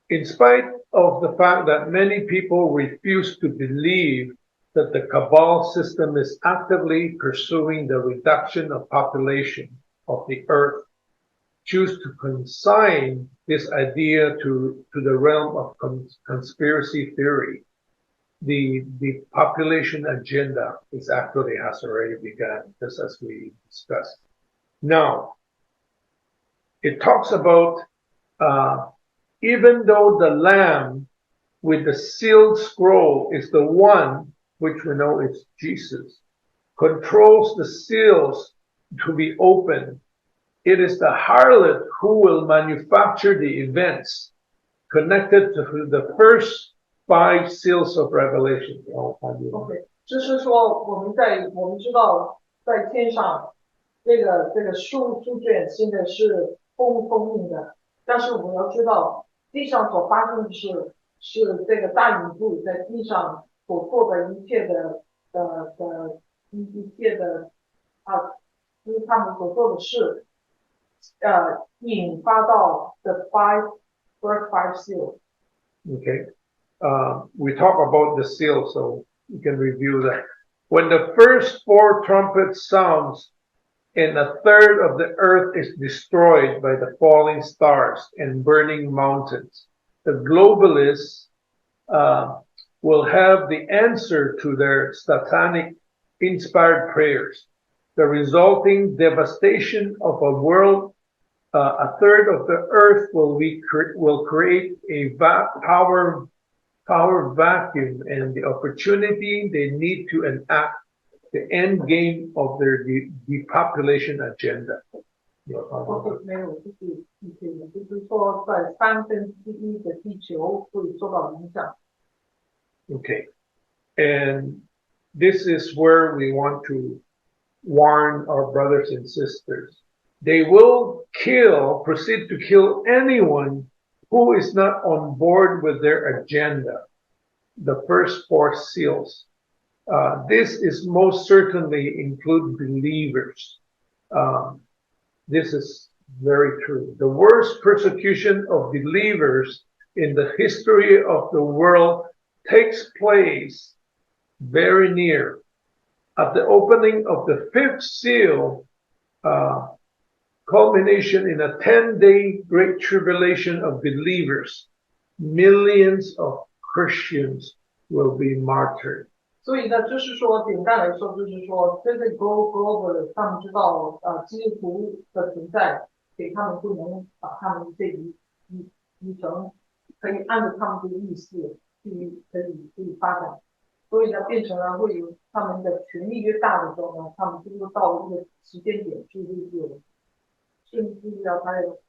Speaker 1: In spite of the fact that many people refuse to believe that the cabal system is actively pursuing the reduction of population of the earth, choose to consign this idea to the realm of conspiracy theory. The population agenda has already begun, just as we discussed. Now, it talks about even though the Lamb with the sealed scroll is the one, which we know is Jesus, controls the seals to be opened, it is the harlot who will manufacture the events connected to the first 5 seals of Revelation.
Speaker 2: OK， 就是说我们知道在天上这个书卷现在是封印的，但是我们要知道地上所发生的事是这个大宇宙在地上所做的一切的就是他们所做的事引发到 the first five seals.
Speaker 1: Okay. We talk about the seal, so you can review that. When the first 4 trumpets sounds, and 1/3 of the earth is destroyed by the falling stars and burning mountains, the globalists will have the answer to their satanic inspired prayers. The resulting devastation of a world, 1/3 of the earth will create a power vacuum and the opportunity they need to enact the end game of their depopulation agenda.
Speaker 2: 没有，就是说在1/3的地球会受到影响。
Speaker 1: Okay. And this is where we want to warn our brothers and sisters. they will proceed to kill anyone who is not on board with their agenda, the first four seals. This is most certainly include believers. This is very true. The worst persecution of believers in the history of the world takes place very near. At the opening of the fifth seal, culmination in a 10-day great tribulation of believers, millions of Christians will be martyred.
Speaker 2: 所以呢，就是说，简单来说，就是说，这个 global 的，他们知道基督徒的存在，给他们不能把他们这一成，可以按照他们的意思可以发展，所以呢，变成了会有他们的权力越大的时候呢，他们就会到一个时间点，就是有甚至要他有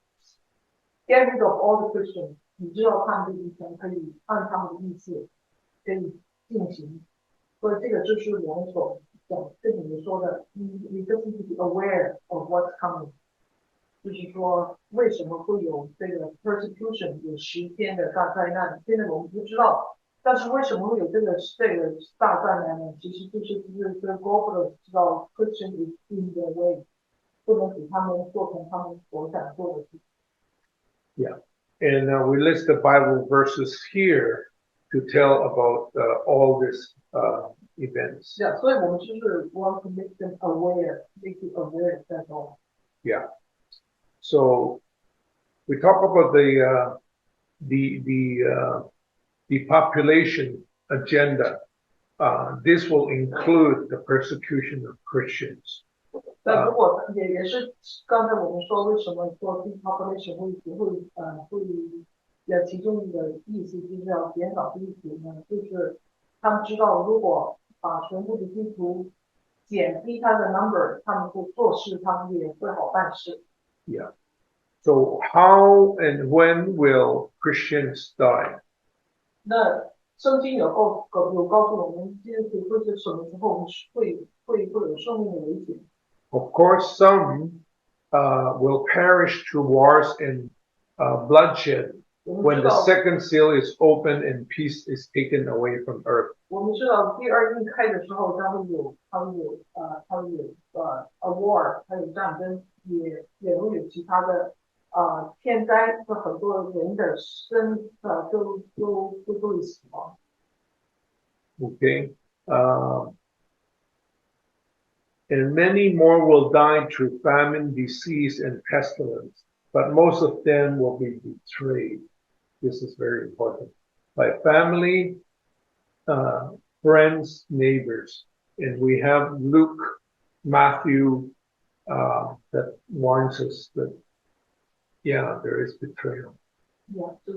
Speaker 2: get rid of all the Christians， 你知道他们的以前可以按他们的意思可以进行。所以这个就是我们所讲，这里面说的，你就是 be aware of what's coming， 就是说为什么会有这个 persecution 有10天的大灾难，现在我们不知道，但是为什么会有这个大灾难呢？其实就是这个 global 知道 Christian is in the way， 不能给他们做成他们所想做的事情。
Speaker 1: Yeah, and we list the Bible verses here to tell about all these events.
Speaker 2: Yeah, 所以我们就是 want to make them aware, make you aware, that's all.
Speaker 1: Yeah. So we talk about the population agenda. This will include the persecution of Christians.
Speaker 2: 但如果也是刚才我们说为什么说 depopulation 会其中一个意思就是要减少基督徒呢？就是他们知道如果把全部的基督徒减低他的 number， 他们会做事，他们也会好办事。
Speaker 1: Yeah. So how and when will Christians die?
Speaker 2: 那圣经有告诉我们，基督徒会是什么时候会有生命的危险。
Speaker 1: Of course, some will perish through wars and bloodshed when the second seal is opened and peace is taken away from earth.
Speaker 2: 我们知道第二印开的时候，它会有war， 还有战争，也会有其他的天灾，和很多人的都会死亡。
Speaker 1: Okay. And many more will die through famine, disease, and pestilence, but most of them will be betrayed. This is very important. By family, friends, neighbors. And we have Luke, Matthew, that warns us that, yeah, there is betrayal.
Speaker 2: Yeah, 对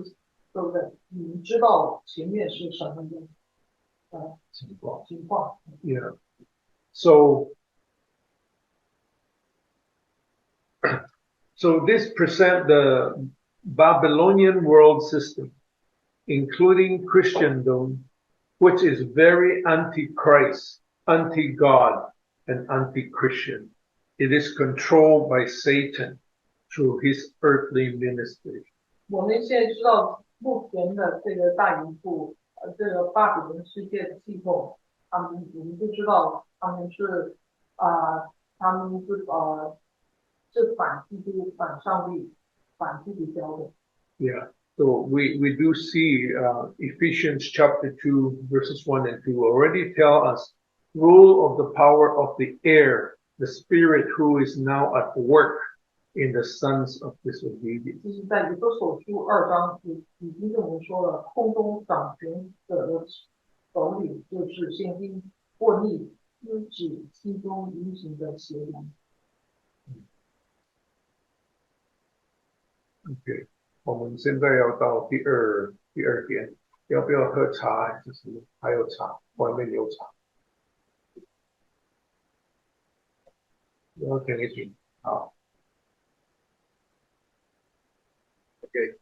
Speaker 2: 不对？你知道前面是什么的情况。
Speaker 1: Yeah. So this present the Babylonian world system, including Christendom, which is very anti-Christ, anti-God, and anti-Christian. It is controlled by Satan through his earthly ministry.
Speaker 2: 我们现在知道目前的这个大淫妇，这个巴比伦世界的系统，我们就知道他们是反基督、反上帝、反基督教的。
Speaker 1: Yeah. So we do see Ephesians chapter 2 verses 1 and 2 already tell us rule of the power of the air, the spirit who is now at work in the sons of disobedience.
Speaker 2: 就是在以弗所书2章已经跟我们说了，空中掌权者的首领就是现今或逆支指其中运行的邪灵。
Speaker 1: Okay. 我们现在要到第二点，要不要喝茶？就是还有茶，外面有茶。要停一停，好。Okay.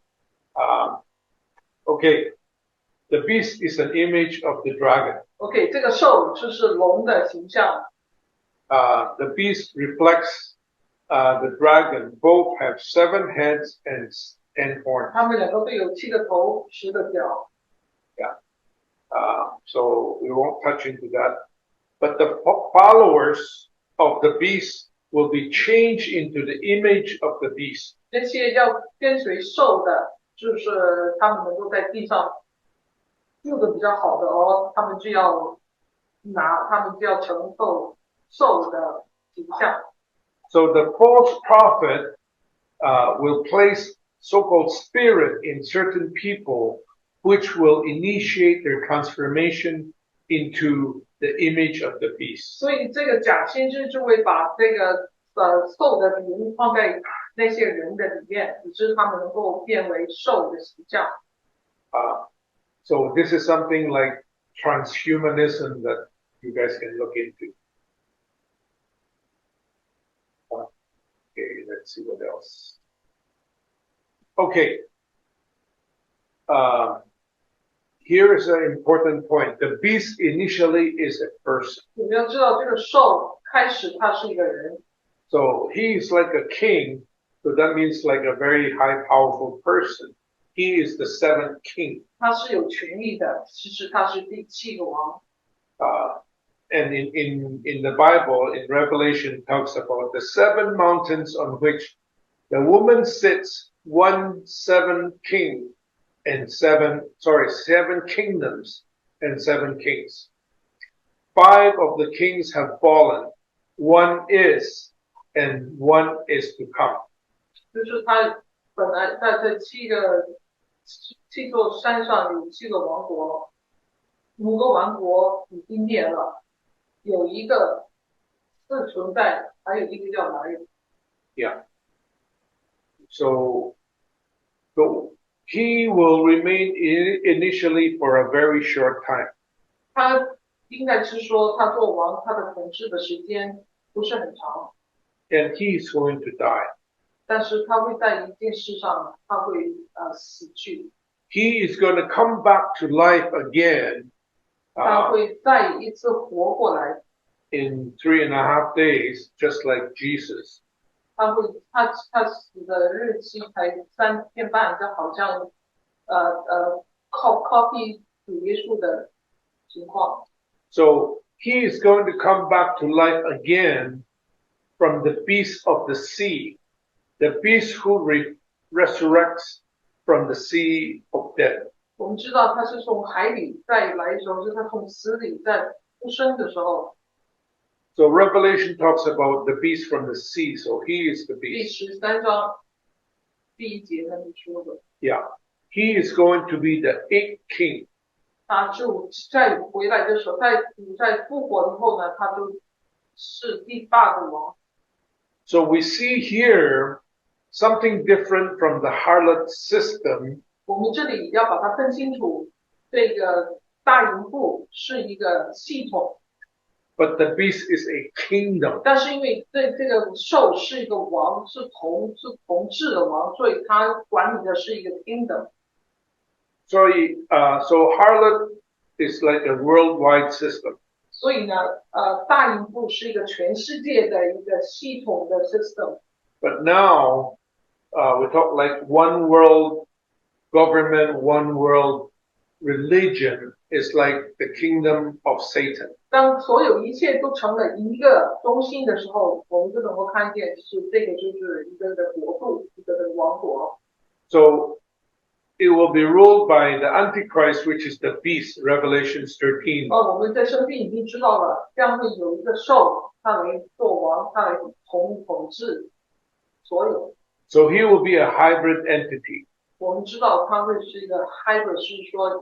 Speaker 1: Okay. The beast is an image of the dragon.
Speaker 2: OK， 这个兽就是龙的形象。
Speaker 1: The beast reflects the dragon, both have 7 heads and 10 horns.
Speaker 2: 他们两个都有7个头10个脚。
Speaker 1: So we won't touch into that. But the followers of the beast will be changed into the image of the beast.
Speaker 2: 那些要跟随兽的，就是他们能够在地上住的比较好的哦，他们就要承受兽的形象。
Speaker 1: So the false prophet will place so-called spirit in certain people, which will initiate their transformation into the image of the beast.
Speaker 2: 所以这个假先知就会把这个兽的灵放在那些人的里面，以致他们能够变为兽的形象。
Speaker 1: So this is something like transhumanism that you guys can look into. Okay, let's see what else. Okay. Here is an important point. The beast initially is a person.
Speaker 2: 我们要知道，这个兽开始它是一个人，
Speaker 1: So he is like a king. So that means like a very high, powerful person. He is the 7th king.
Speaker 2: 它是有权力的，其实它是第7个王。
Speaker 1: And in the Bible, in Revelation, it talks about the 7 mountains on which the woman sits, 7 king and 7 kingdoms and 7 kings. 5 of the kings have fallen. 1 is, and 1 is to come.
Speaker 2: 就是它本来在这7座山上有7个王国，5个王国已经灭了，有一个是存在，还有一个叫来。
Speaker 1: Yeah. So he will remain initially for a very short time.
Speaker 2: 他应该是说，他做王，他的统治的时间不是很长，
Speaker 1: And he is going to die.
Speaker 2: 但是他会在一件事上，他会死去，
Speaker 1: He is going to come back to life again
Speaker 2: 他会再一次活过来，
Speaker 1: in 3.5 days, just like Jesus.
Speaker 2: 他死的日期才3天半，就好像copy 主耶稣的情况。
Speaker 1: So he is going to come back to life again from the beast of the sea, the beast who resurrects from the sea of death.
Speaker 2: 我们知道他是从海里再来的时候，就是他从死里再出生的时候。
Speaker 1: So Revelation talks about the beast from the sea, so he is the
Speaker 2: 第
Speaker 1: beast.
Speaker 2: 13章第1节那里说的，
Speaker 1: Yeah. He is going to be the 8th king.
Speaker 2: 他就再回来的时候，在复活以后呢，他就是第8个王。
Speaker 1: So we see here something different from the harlot system.
Speaker 2: 我们这里要把它分清楚，这个大淫妇是一个系统，
Speaker 1: But the beast is a kingdom.
Speaker 2: 但是因为这个兽是一个王，是统治的王，所以他管理的是一个 kingdom。
Speaker 1: So harlot is like a worldwide system.
Speaker 2: 所以呢，大淫妇是一个全世界的一个系统的 system。
Speaker 1: But now we talk like one world government, one world religion is like the kingdom of Satan.
Speaker 2: 当所有一切都成了一个中心的时候，我们就能够看见，是这个就是一个的国度，一个的王国。
Speaker 1: So it will be ruled by the Antichrist, which is the beast, Revelation 13.
Speaker 2: 我们在圣经已经知道了，将会有一个兽，他来做王，他来统治所有。
Speaker 1: So he will be a hybrid entity.
Speaker 2: 我们知道他会是一个 hybrid， 是说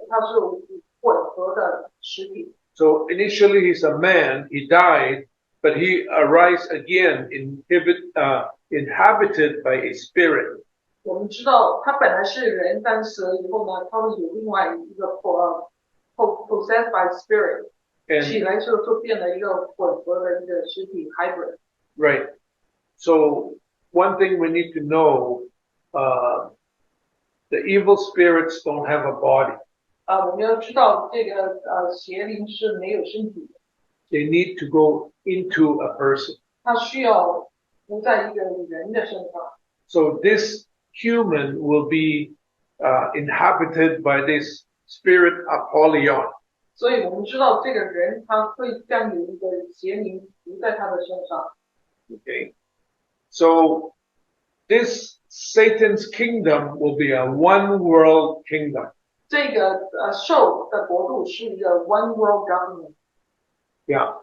Speaker 2: 它是有混合的实体。
Speaker 1: So initially he's a man, he died, but he arise again, inhabited by a spirit.
Speaker 2: 我们知道他本来是人，但死了以后呢，他会有另外一个possessed by spirit， 起来之后就变了一个混合的一个实体 hybrid。
Speaker 1: Right. So one thing we need to know, the evil spirits don't have a body.
Speaker 2: 我们要知道这个邪灵是没有身体的，
Speaker 1: They need to go into a person.
Speaker 2: 它需要不在一个人的身上。
Speaker 1: So this human will be inhabited by this spirit Apollyon.
Speaker 2: 所以我们知道这个人他会将有一个邪灵不在他的身上。
Speaker 1: Okay. So this Satan's kingdom will be a one world kingdom.
Speaker 2: 这个兽的国度是一个 one world government。Yeah.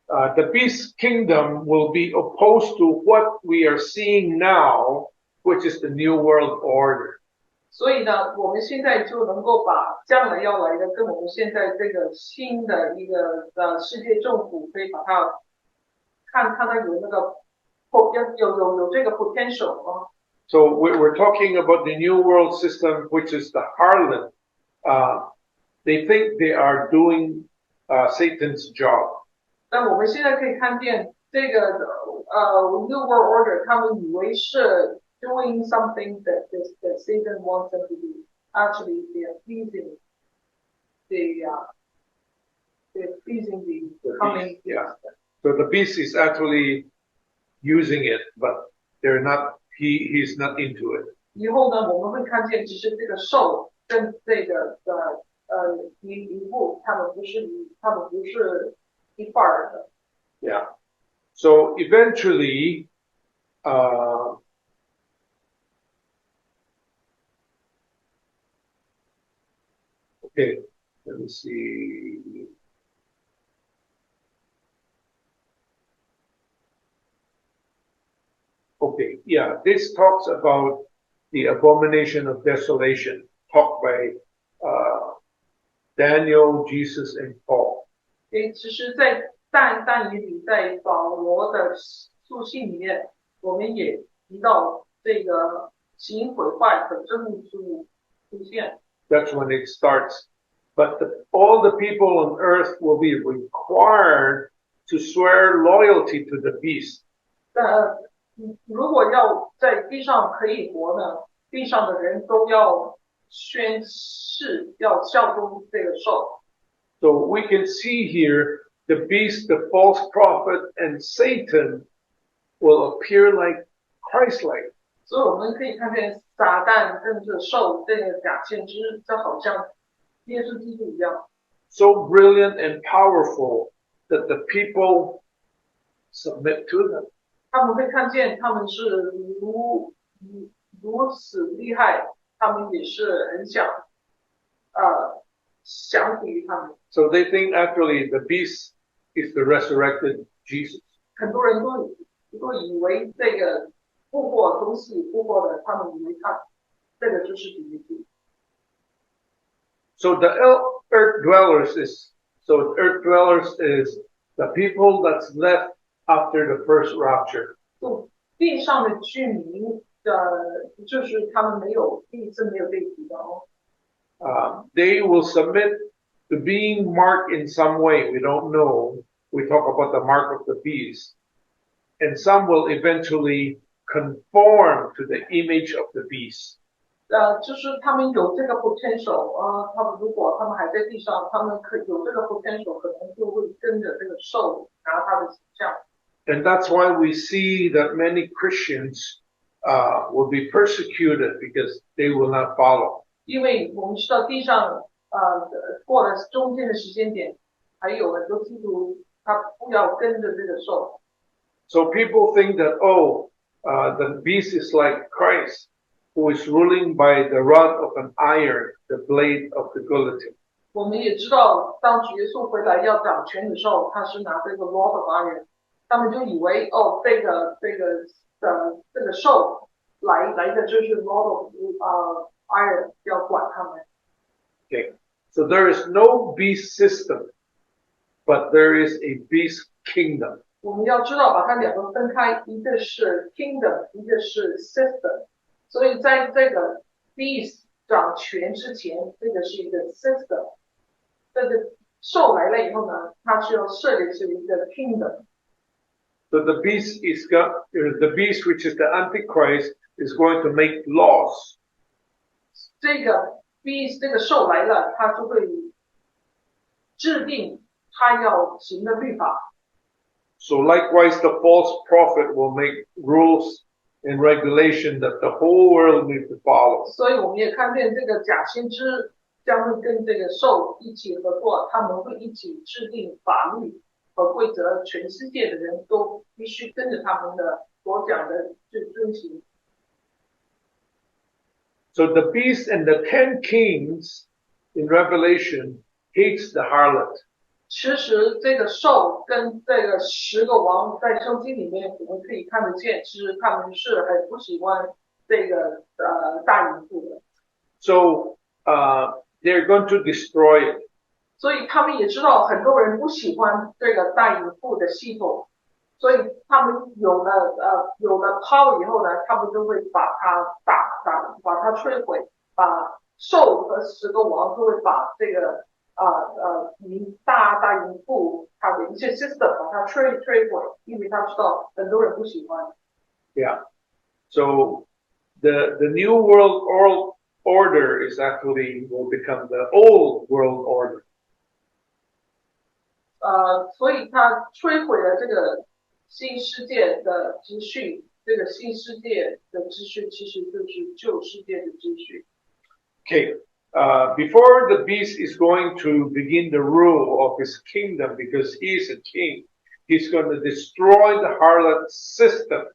Speaker 1: The beast kingdom will be opposed to what we are seeing now, which is the new world order.
Speaker 2: 所以呢，我们现在就能够把将来要来的跟我们现在这个新的一个世界政府，可以把它看它有那个有这个 potential 啊。
Speaker 1: So we're talking about the new world system, which is the harlot. They think they are doing Satan's job.
Speaker 2: 但我们现在可以看见这个New World Order， 他们以为是 doing something that Satan wants them to do. Actually, they are pleasing the coming.
Speaker 1: Yeah. So the beast is actually using it, but they're not. He's not into it.
Speaker 2: 以后呢，我们会看见，其实这个兽跟这个灵部，他们不是一半儿的。
Speaker 1: Yeah. So eventually, okay, let me see. Okay, yeah, this talks about the abomination of desolation, talked by Daniel, Jesus, and Paul.
Speaker 2: 其实在但以理在保罗的书信里面，我们也提到这个行毁坏的真物之物出现。
Speaker 1: That's when it starts. But all the people on earth will be required to swear loyalty to the beast.
Speaker 2: 如果要在地上可以活呢，地上的人都要宣誓，要效忠这个兽。
Speaker 1: So we can see here the beast, the false prophet, and Satan will appear like Christ-like.
Speaker 2: 所以我们可以看见撒旦跟这兽这个假先知，就好像耶稣基督一样。
Speaker 1: So brilliant and powerful that the people submit to them.
Speaker 2: 他们会看见他们是如此厉害，他们也是很想降服于他们。
Speaker 1: So they think actually the beast is the resurrected Jesus.
Speaker 2: 很多人都以为这个复活从死复活的，他们以为这个就是主耶稣。
Speaker 1: So the earth dwellers is the people that's left after the first rapture.
Speaker 2: 地上的居民就是他们第一次没有被提到。
Speaker 1: They will submit to being marked in some way. We don't know. We talk about the mark of the beast. And some will eventually conform to the image of the beast.
Speaker 2: 就是他们有这个 potential 他们如果他们还在地上，他们有这个 potential， 可能就会跟着这个兽拿他的形象。
Speaker 1: And that's why we see that many Christians will be persecuted because they will not follow.
Speaker 2: 因为我们知道地上过了中间的时间点，还有很多基督他不要跟着这个兽。
Speaker 1: So people think that the beast is like Christ, who is ruling by the rod of an iron, the blade of the guillotine.
Speaker 2: 我们也知道，当主耶稣回来要掌权的时候，他是拿这个 rod of iron， 他们就以为这个兽来的就是 rod of iron 要管他们。
Speaker 1: Okay, so there is no beast system, but there is a beast kingdom.
Speaker 2: 我们要知道把它两个分开，一个是 kingdom， 一个是 system。所以在这个 beast 掌权之前，这个是一个 system。这个兽来了以后呢，它是要设立是一个 kingdom。So
Speaker 1: the beast which is the Antichrist is going to make laws.
Speaker 2: 这个 beast 这个兽来了，它就会制定它要行的律法。
Speaker 1: So likewise, the false prophet will make rules and regulation that the whole world needs to follow.
Speaker 2: 所以我们也看见这个假先知将会跟这个兽一起合作，他们会一起制定法律和规则，全世界的人都必须跟着他们的所讲的去遵行。
Speaker 1: So the beast and the 10 kings in Revelation hates the harlot.
Speaker 2: 其实这个兽跟这个10个王在圣经里面我们可以看得见，其实他们是很不喜欢这个大淫妇的。
Speaker 1: So they're going to destroy it.
Speaker 2: 所以他们也知道很多人不喜欢这个大淫妇的系统，所以他们有了 power 以后呢，他们就会把它把它摧毁，把兽和10个王都会把这个大淫妇它的一些 system 把它摧毁，因为他知道很多人不喜欢。
Speaker 1: Yeah. So the new world order is actually will become the old world order.
Speaker 2: 所以他摧毁了这个新世界的秩序，这个新世界的秩序其实就是旧世界的秩序。
Speaker 1: Okay. Before the beast is going to begin the rule of his kingdom, because he is a king, he's going to destroy the harlot system.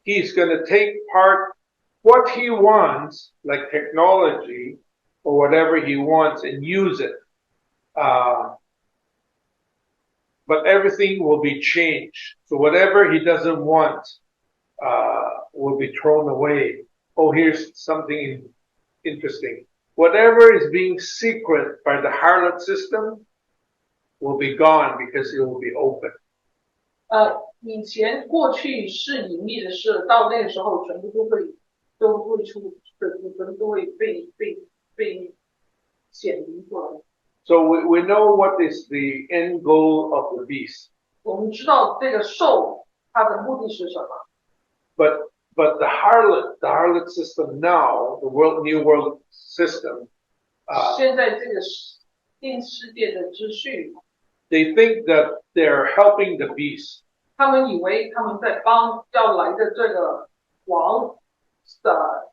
Speaker 1: He's going to take part what he wants, like technology or whatever he wants, and use it. But everything will be changed. So whatever he doesn't want will be thrown away. Oh, here's something interesting. Whatever is being secret by the harlot system will be gone because it will be open.
Speaker 2: 以前过去是隐秘的事，到那个时候全部都会被显明出来。
Speaker 1: So we know what is the end goal of the beast.
Speaker 2: 我们知道这个兽它的目的是什么。
Speaker 1: But the harlot system now, the new world system,
Speaker 2: 现在这个新世界的秩序，
Speaker 1: they think that they're helping the beast.
Speaker 2: 他们以为他们在帮要来的这个王的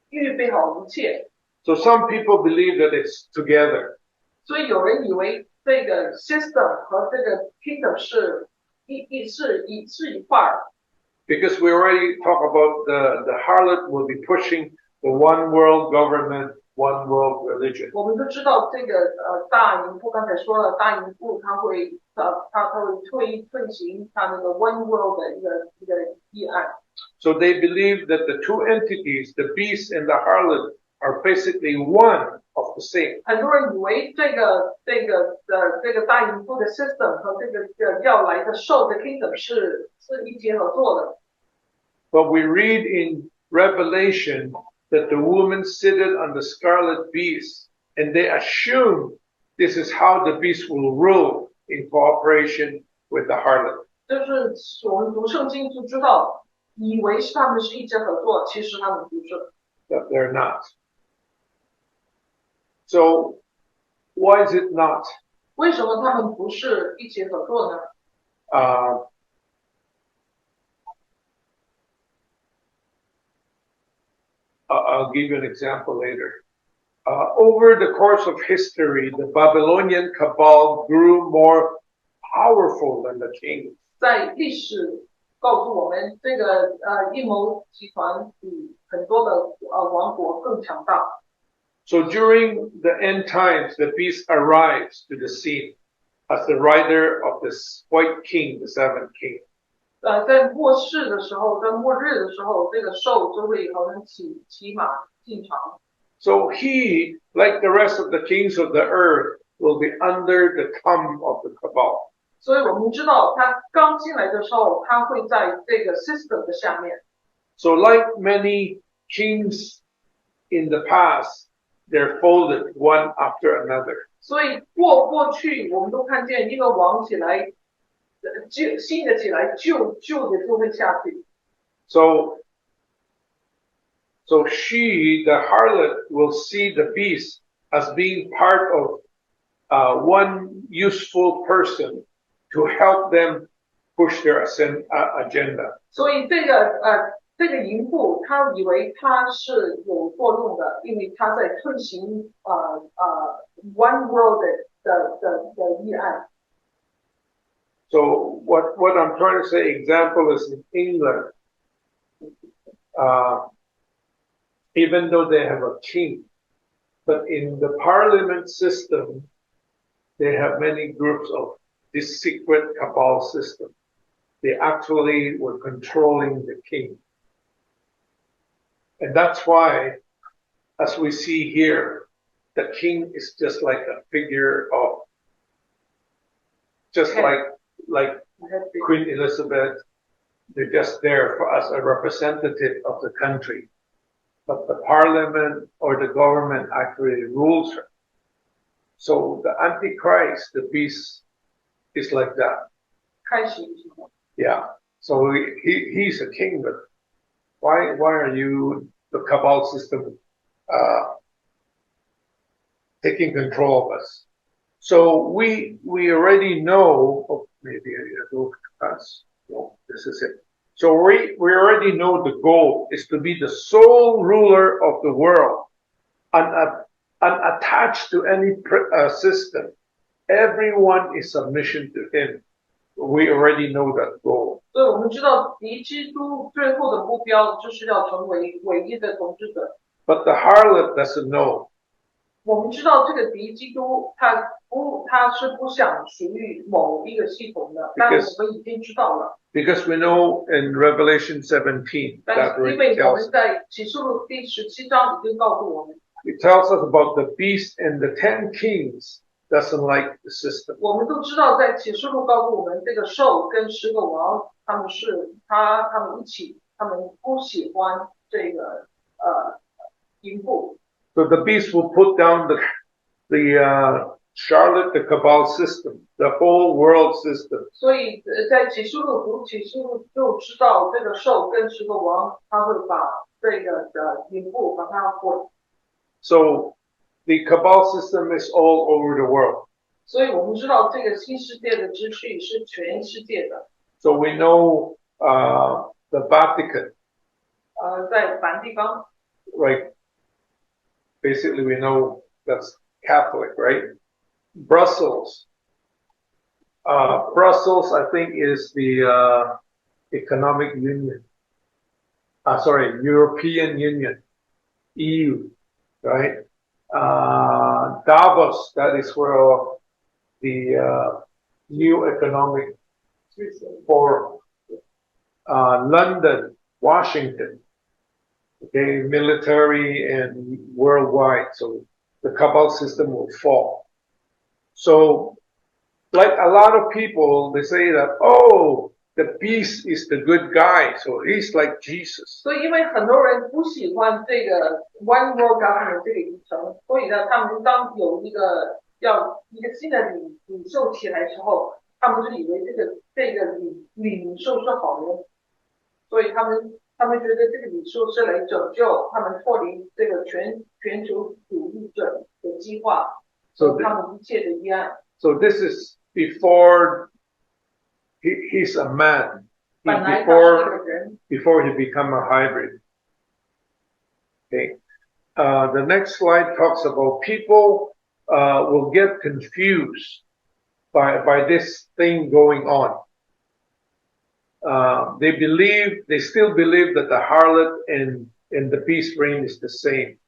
Speaker 2: 预备好一切。
Speaker 1: So some people believe that it's together.
Speaker 2: 所以有人以为这个 system 和这个 kingdom 是一块儿。
Speaker 1: Because we already talk about the harlot will be pushing the one world government, one world religion.
Speaker 2: 我们都知道这个大淫妇刚才说了，大淫妇他会推行他那个 one world 的一个议案。
Speaker 1: So they believe that the two entities, the beast and the harlot, are basically one of the same.
Speaker 2: 很多人以为这个大淫妇的 system 和这个要来的兽的 kingdom 是一结合作的。
Speaker 1: But we read in Revelation that the woman seated on the scarlet beast, and they assume this is how the beast will rule in cooperation with the harlot.
Speaker 2: 就是我们读圣经就知道，以为是他们是一结合作，其实他们不是。
Speaker 1: But they're not. So why is it not?
Speaker 2: 为什么他们不是一结合作呢？
Speaker 1: I'll give you an example later. Over the course of history, the Babylonian cabal grew more powerful than the king.
Speaker 2: 在历史告诉我们，这个阴谋集团比很多的王国更强大。
Speaker 1: So during the end times, the beast arrives to the scene as the rider of this white king, the seventh king.
Speaker 2: 在末世的时候，在末日的时候，这个兽就会好像骑马进场。
Speaker 1: So he, like the rest of the kings of the earth, will be under the thumb of the cabal.
Speaker 2: 所以我们知道，他刚进来的时候，他会在这个 system 的下面。
Speaker 1: So like many kings in the past, they're folded one after another.
Speaker 2: 所以过去我们都看见一个王起来，新的起来，旧的就会下去。
Speaker 1: So she, the harlot, will see the beast as being part of one useful person to help them push their agenda.
Speaker 2: 所以这个淫妇，他以为他是有作用的，因为他在推行one world 的议案。
Speaker 1: So what I'm trying to say, example is in England, even though they have a king, but in the parliament system, they have many groups of this secret cabal system. They actually were controlling the king. And that's why, as we see here, the king is just like a figure of, just like Queen Elizabeth. They're just there for us, a representative of the country. But the parliament or the government actually rules her. So the Antichrist, the beast, is like that.
Speaker 2: 开始以后，
Speaker 1: Yeah. So he's a king, but why are you, the cabal system, taking control of us? So we already know, oh, maybe I go past. No, this is it. So we already know the goal is to be the sole ruler of the world, unattached to any system. Everyone is submission to him. We already know that goal.
Speaker 2: 所以我们知道敌基督最后的目标就是要成为唯一的统治者。
Speaker 1: But the harlot doesn't know.
Speaker 2: 我们知道这个敌基督他是不想属于某一个系统的，但是我们已经知道了。
Speaker 1: Because we know in Revelation 17,
Speaker 2: 但
Speaker 1: that
Speaker 2: 是因为
Speaker 1: really
Speaker 2: 我
Speaker 1: tells
Speaker 2: 们在启示录第17章已经告诉我们，
Speaker 1: it tells us about the beast and the 10 kings doesn't like the system.
Speaker 2: 我们都知道在启示录告诉我们，这个兽跟10个王他们一起，他们不喜欢这个淫妇。
Speaker 1: So the beast will put down the Charlotte, the cabal system, the whole world system.
Speaker 2: 所以在启示录读启示录就知道这个兽跟10个王，他会把这个淫妇把它毁。
Speaker 1: So the cabal system is all over the world.
Speaker 2: 所以我们知道这个新世界的秩序是全世界的。
Speaker 1: So we know the Vatican,
Speaker 2: 在梵蒂冈，
Speaker 1: right? Basically, we know that's Catholic, right? Brussels. Brussels, I think, is the Economic Union. Sorry, European Union, EU, right? Davos, that is where the new economic forum. London, Washington, okay, military and worldwide. So the cabal system will fall. So, like a lot of people, they say that, oh, the beast is the good guy, so he's like Jesus.
Speaker 2: 所以因为很多人不喜欢这个 One World Government 这个议程，所以呢，他们当有一个新的领袖起来之后，他们就以为这个领袖是好人，所以他们觉得这个领袖是来拯救他们脱离这个全球主义者的计划，他们一切的议案。
Speaker 1: So this is before he's a man. Before he become a hybrid. Okay. The next slide talks about people will get confused by this thing going on. They still believe that the harlot and the beast reign is the same.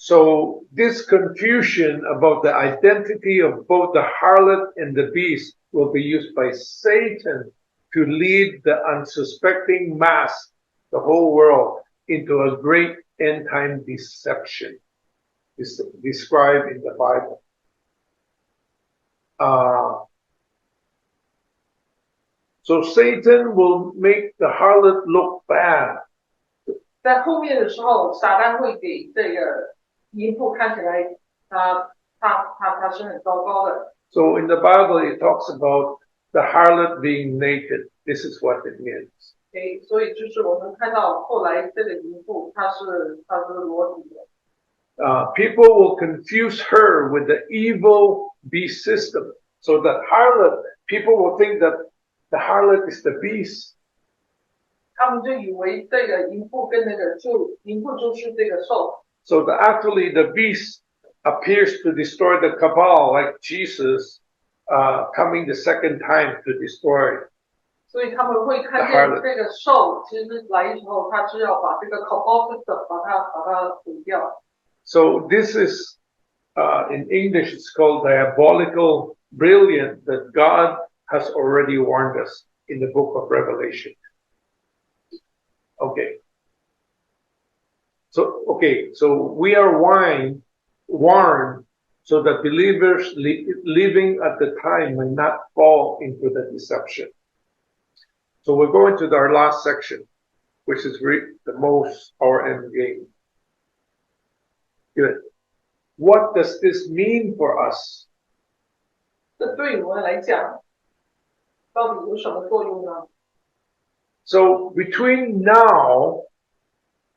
Speaker 1: So this confusion about the identity of both the harlot and the beast will be used by Satan to lead the unsuspecting mass, the whole world, into a great end-time deception. It's described in the Bible. So Satan will make the harlot look bad.
Speaker 2: 在后面的时候，撒旦会给这个淫妇看起来，他是很糟糕的。
Speaker 1: So in the Bible, it talks about the harlot being naked. This is what it means.
Speaker 2: Okay, 所以就是我们看到后来这个淫妇，她是裸体的。
Speaker 1: People will confuse her with the evil beast system. So the harlot, people will think that the harlot is the beast.
Speaker 2: 他们就以为这个淫妇跟那个淫妇就是这个兽，
Speaker 1: So actually the beast appears to destroy the cabal like Jesus coming the second time to destroy.
Speaker 2: 所以他们会看见这个兽其实来以后，他是要把这个 cabal system 把它毁掉。
Speaker 1: So this is in English it's called diabolical brilliance that God has already warned us in the book of Revelation. Okay. So we are warned so that believers living at the time may not fall into the deception. So we're going to our last section, which is the most our end game. Good. What does this mean for us?
Speaker 2: 这对我们来讲，到底有什么作用呢？
Speaker 1: So between now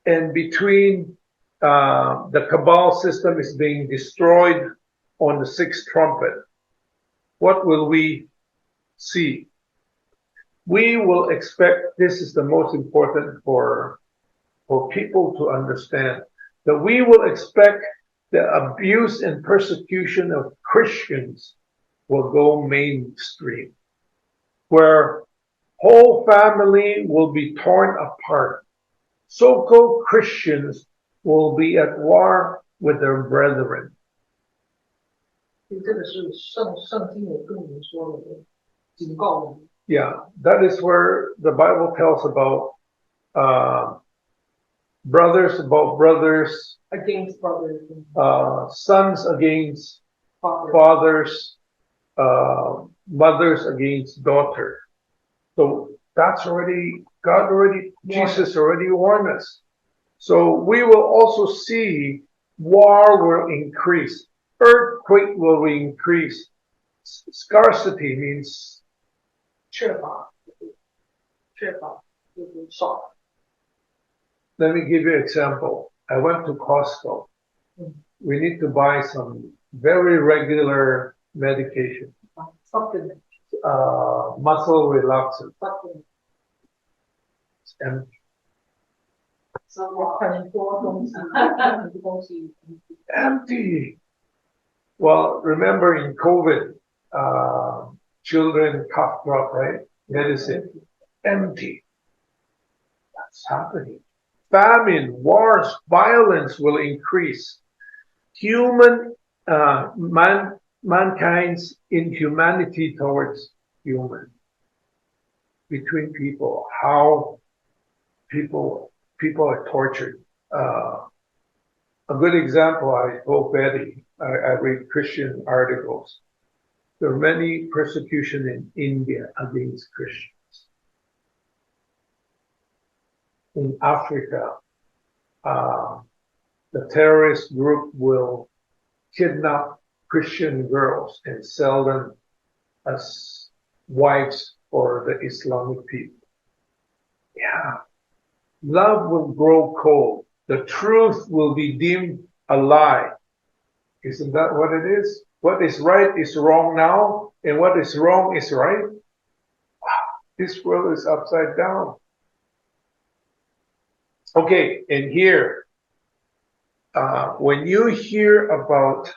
Speaker 1: and between the cabal system is being destroyed on the sixth trumpet, what will we see? We will expect, this is the most important for people to understand, that we will expect the abuse and persecution of Christians will go mainstream, where whole family will be torn apart. So-called Christians will be at war with their brethren.
Speaker 2: 这个是圣经有跟我们说的，警告我们。
Speaker 1: Yeah, that is where the Bible tells about brothers about brothers,
Speaker 2: against brothers,
Speaker 1: sons against
Speaker 2: fathers,
Speaker 1: mothers against daughters. So that's already, Jesus already warned us. So we will also see war will increase, earthquake will increase, scarcity means
Speaker 2: 缺乏就是少。
Speaker 1: Let me give you an example. I went to Costco. We need to buy some very regular medication.
Speaker 2: Supplement.
Speaker 1: Muscle relaxant.
Speaker 2: Supplement.
Speaker 1: And
Speaker 2: 很多东西
Speaker 1: empty. Well, remember in COVID, children cough drop, right? Medicine. Empty. That's happening. Famine, wars, violence will increase. Mankind's inhumanity towards human. Between people, how people are tortured. A good example, I told Betty, I read Christian articles. There are many persecution in India against Christians. In Africa, the terrorist group will kidnap Christian girls and sell them as wives for the Islamic people. Yeah. Love will grow cold. The truth will be deemed a lie. Isn't that what it is? What is right is wrong now, and what is wrong is right. Wow, this world is upside down. Okay, and here, when you hear about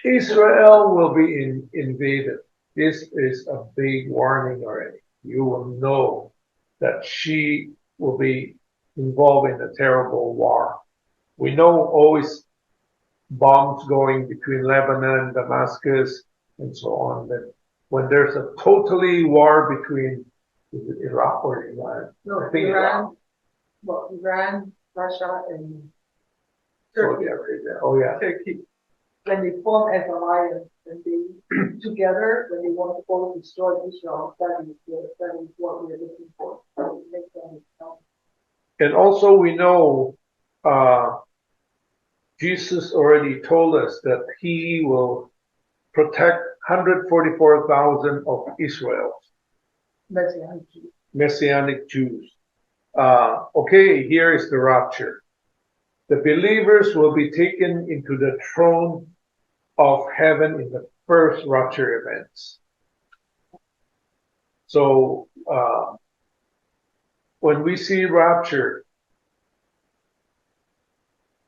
Speaker 1: Israel will be invaded, this is a big warning already. You will know that she will be involved in a terrible war. We know always bombs going between Lebanon, Damascus, and so on. That when there's a totally war between Iraq or Iran?
Speaker 2: No,
Speaker 1: I think
Speaker 2: Iran. Well, Iran, Russia, and Turkey.
Speaker 1: Oh yeah.
Speaker 2: Turkey. When they form as alliance, and they together, when they want to go destroy Israel, that is what we're looking for.
Speaker 1: And also we know Jesus already told us that he will protect 144,000 of Israel's Messianic Jews. Okay, here is the rapture. The believers will be taken into the throne of heaven in the first rapture events. So when we see rapture,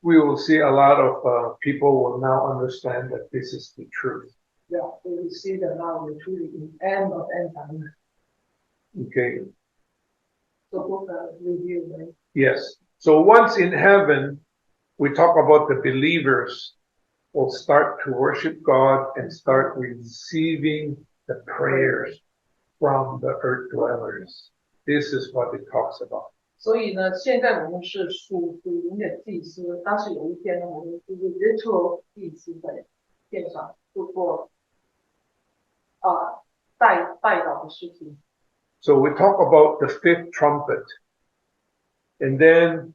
Speaker 1: we will see a lot of people will now understand that this is the truth.
Speaker 2: Yeah, we will see that now we're truly in end of end time.
Speaker 1: Okay.
Speaker 2: So book a review, right?
Speaker 1: Yes. So once in heaven, we talk about the believers will start to worship God and start receiving the prayers from the earth dwellers. This is what it talks about.
Speaker 2: 所以呢，现在我们是属灵的祭司，但是有一天呢，我们就是 virtual 祭司在线上做代祷的事情。
Speaker 1: So we talk about the fifth trumpet. And then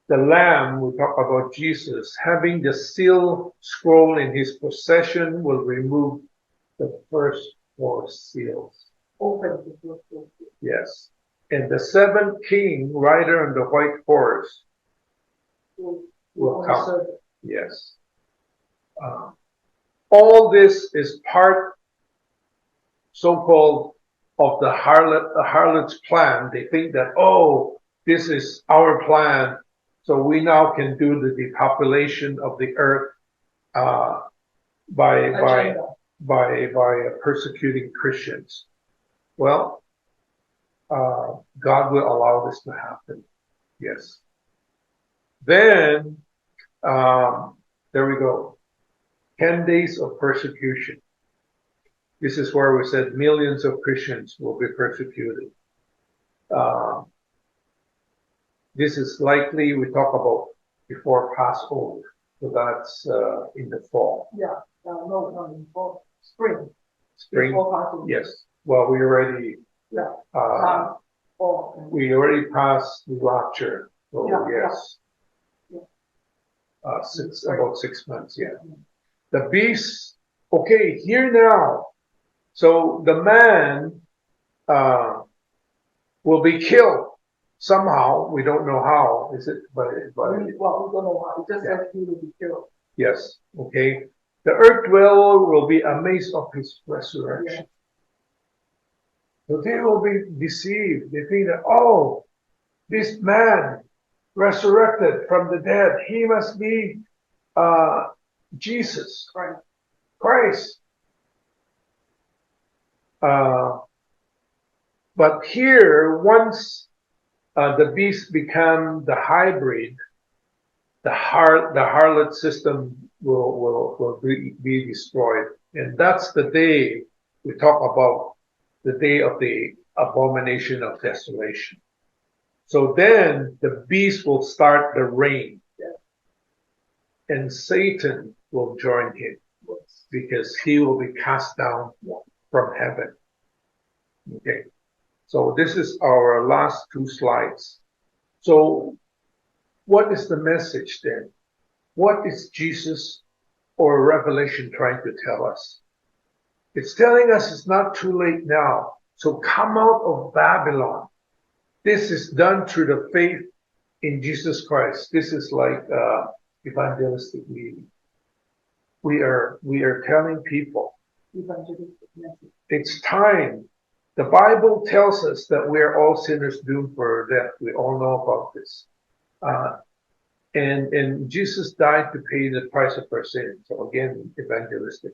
Speaker 1: the Lamb, we talk about Jesus, having the seal scroll in his possession will remove the first 4 seals.
Speaker 2: Open the first door.
Speaker 1: Yes. And the seventh king, rider on the white horse, will come. Yes. All this is part, so-called, of the harlot's plan. They think that, oh, this is our plan, so we now can do the depopulation of the earth by persecuting Christians. Well, God will allow this to happen. Yes. Then, there we go. 10 days of persecution. This is where we said millions of Christians will be persecuted. This is likely, we talk about before Passover. So that's in the fall.
Speaker 2: Yeah, no, in fall. Spring.
Speaker 1: Spring?
Speaker 2: Before Passover.
Speaker 1: Yes. Well, we already...
Speaker 2: Yeah.
Speaker 1: We already passed the rapture. So yes.
Speaker 2: Yeah.
Speaker 1: About 6 months, yeah. The beast, okay, here now. So the man will be killed somehow. We don't know how. Is it? But
Speaker 2: well, we don't know how. It just says he will be killed.
Speaker 1: Yes. Okay. The earth dweller will be amazed of his resurrection. Yeah. So they will be deceived. They think that, oh, this man resurrected from the dead, he must be Jesus. Christ. But here, once the beast become the hybrid, the harlot system will be destroyed. And that's the day we talk about, the day of the abomination of desolation. So then the beast will start the reign. And Satan will join him because he will be cast down from heaven. Okay. So this is our last 2 slides. So what is the message then? What is Jesus or Revelation trying to tell us? It's telling us it's not too late now. So come out of Babylon. This is done through the faith in Jesus Christ. This is like evangelistic meeting. We are telling people it's time. The Bible tells us that we are all sinners doomed for death. We all know about this. And Jesus died to pay the price of our sin. So again, evangelistic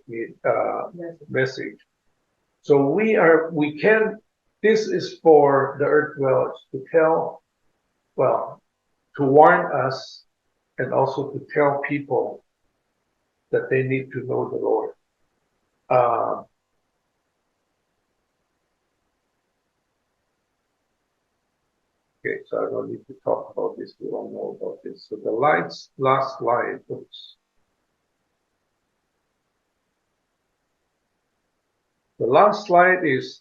Speaker 1: message. So this is for the earth dwellers to tell, well, to warn us and also to tell people that they need to know the Lord. Okay, so I don't need to talk about this. We all know about this. So the last slide, oops. The last slide is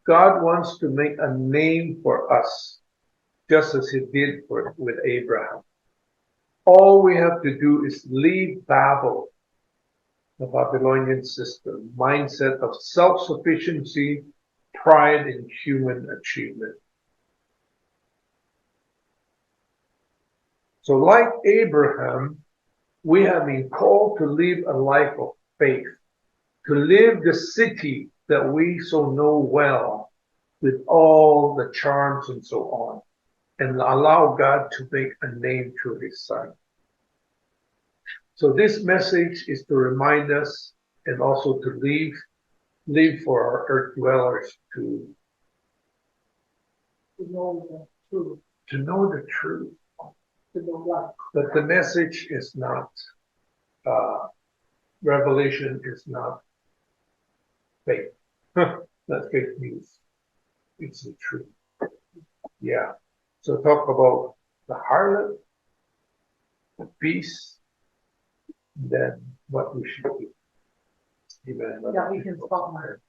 Speaker 1: God wants to make a name for us, just as he did with Abraham. All we have to do is leave Babel, the Babylonian system, mindset of self-sufficiency, pride in human achievement. So like Abraham, we have been called to live a life of faith, to live the city that we so know well, with all the charms and so on, and allow God to make a name through his son. So this message is to remind us and also to live for our earth dwellers to
Speaker 2: know the truth,
Speaker 1: know the truth.
Speaker 2: to know life.
Speaker 1: But the message is not, revelation is not fake. Not fake news. It's the truth. Yeah. So talk about the harlot, the beast, then what we should do. Amen.
Speaker 2: Yeah, we can stop there.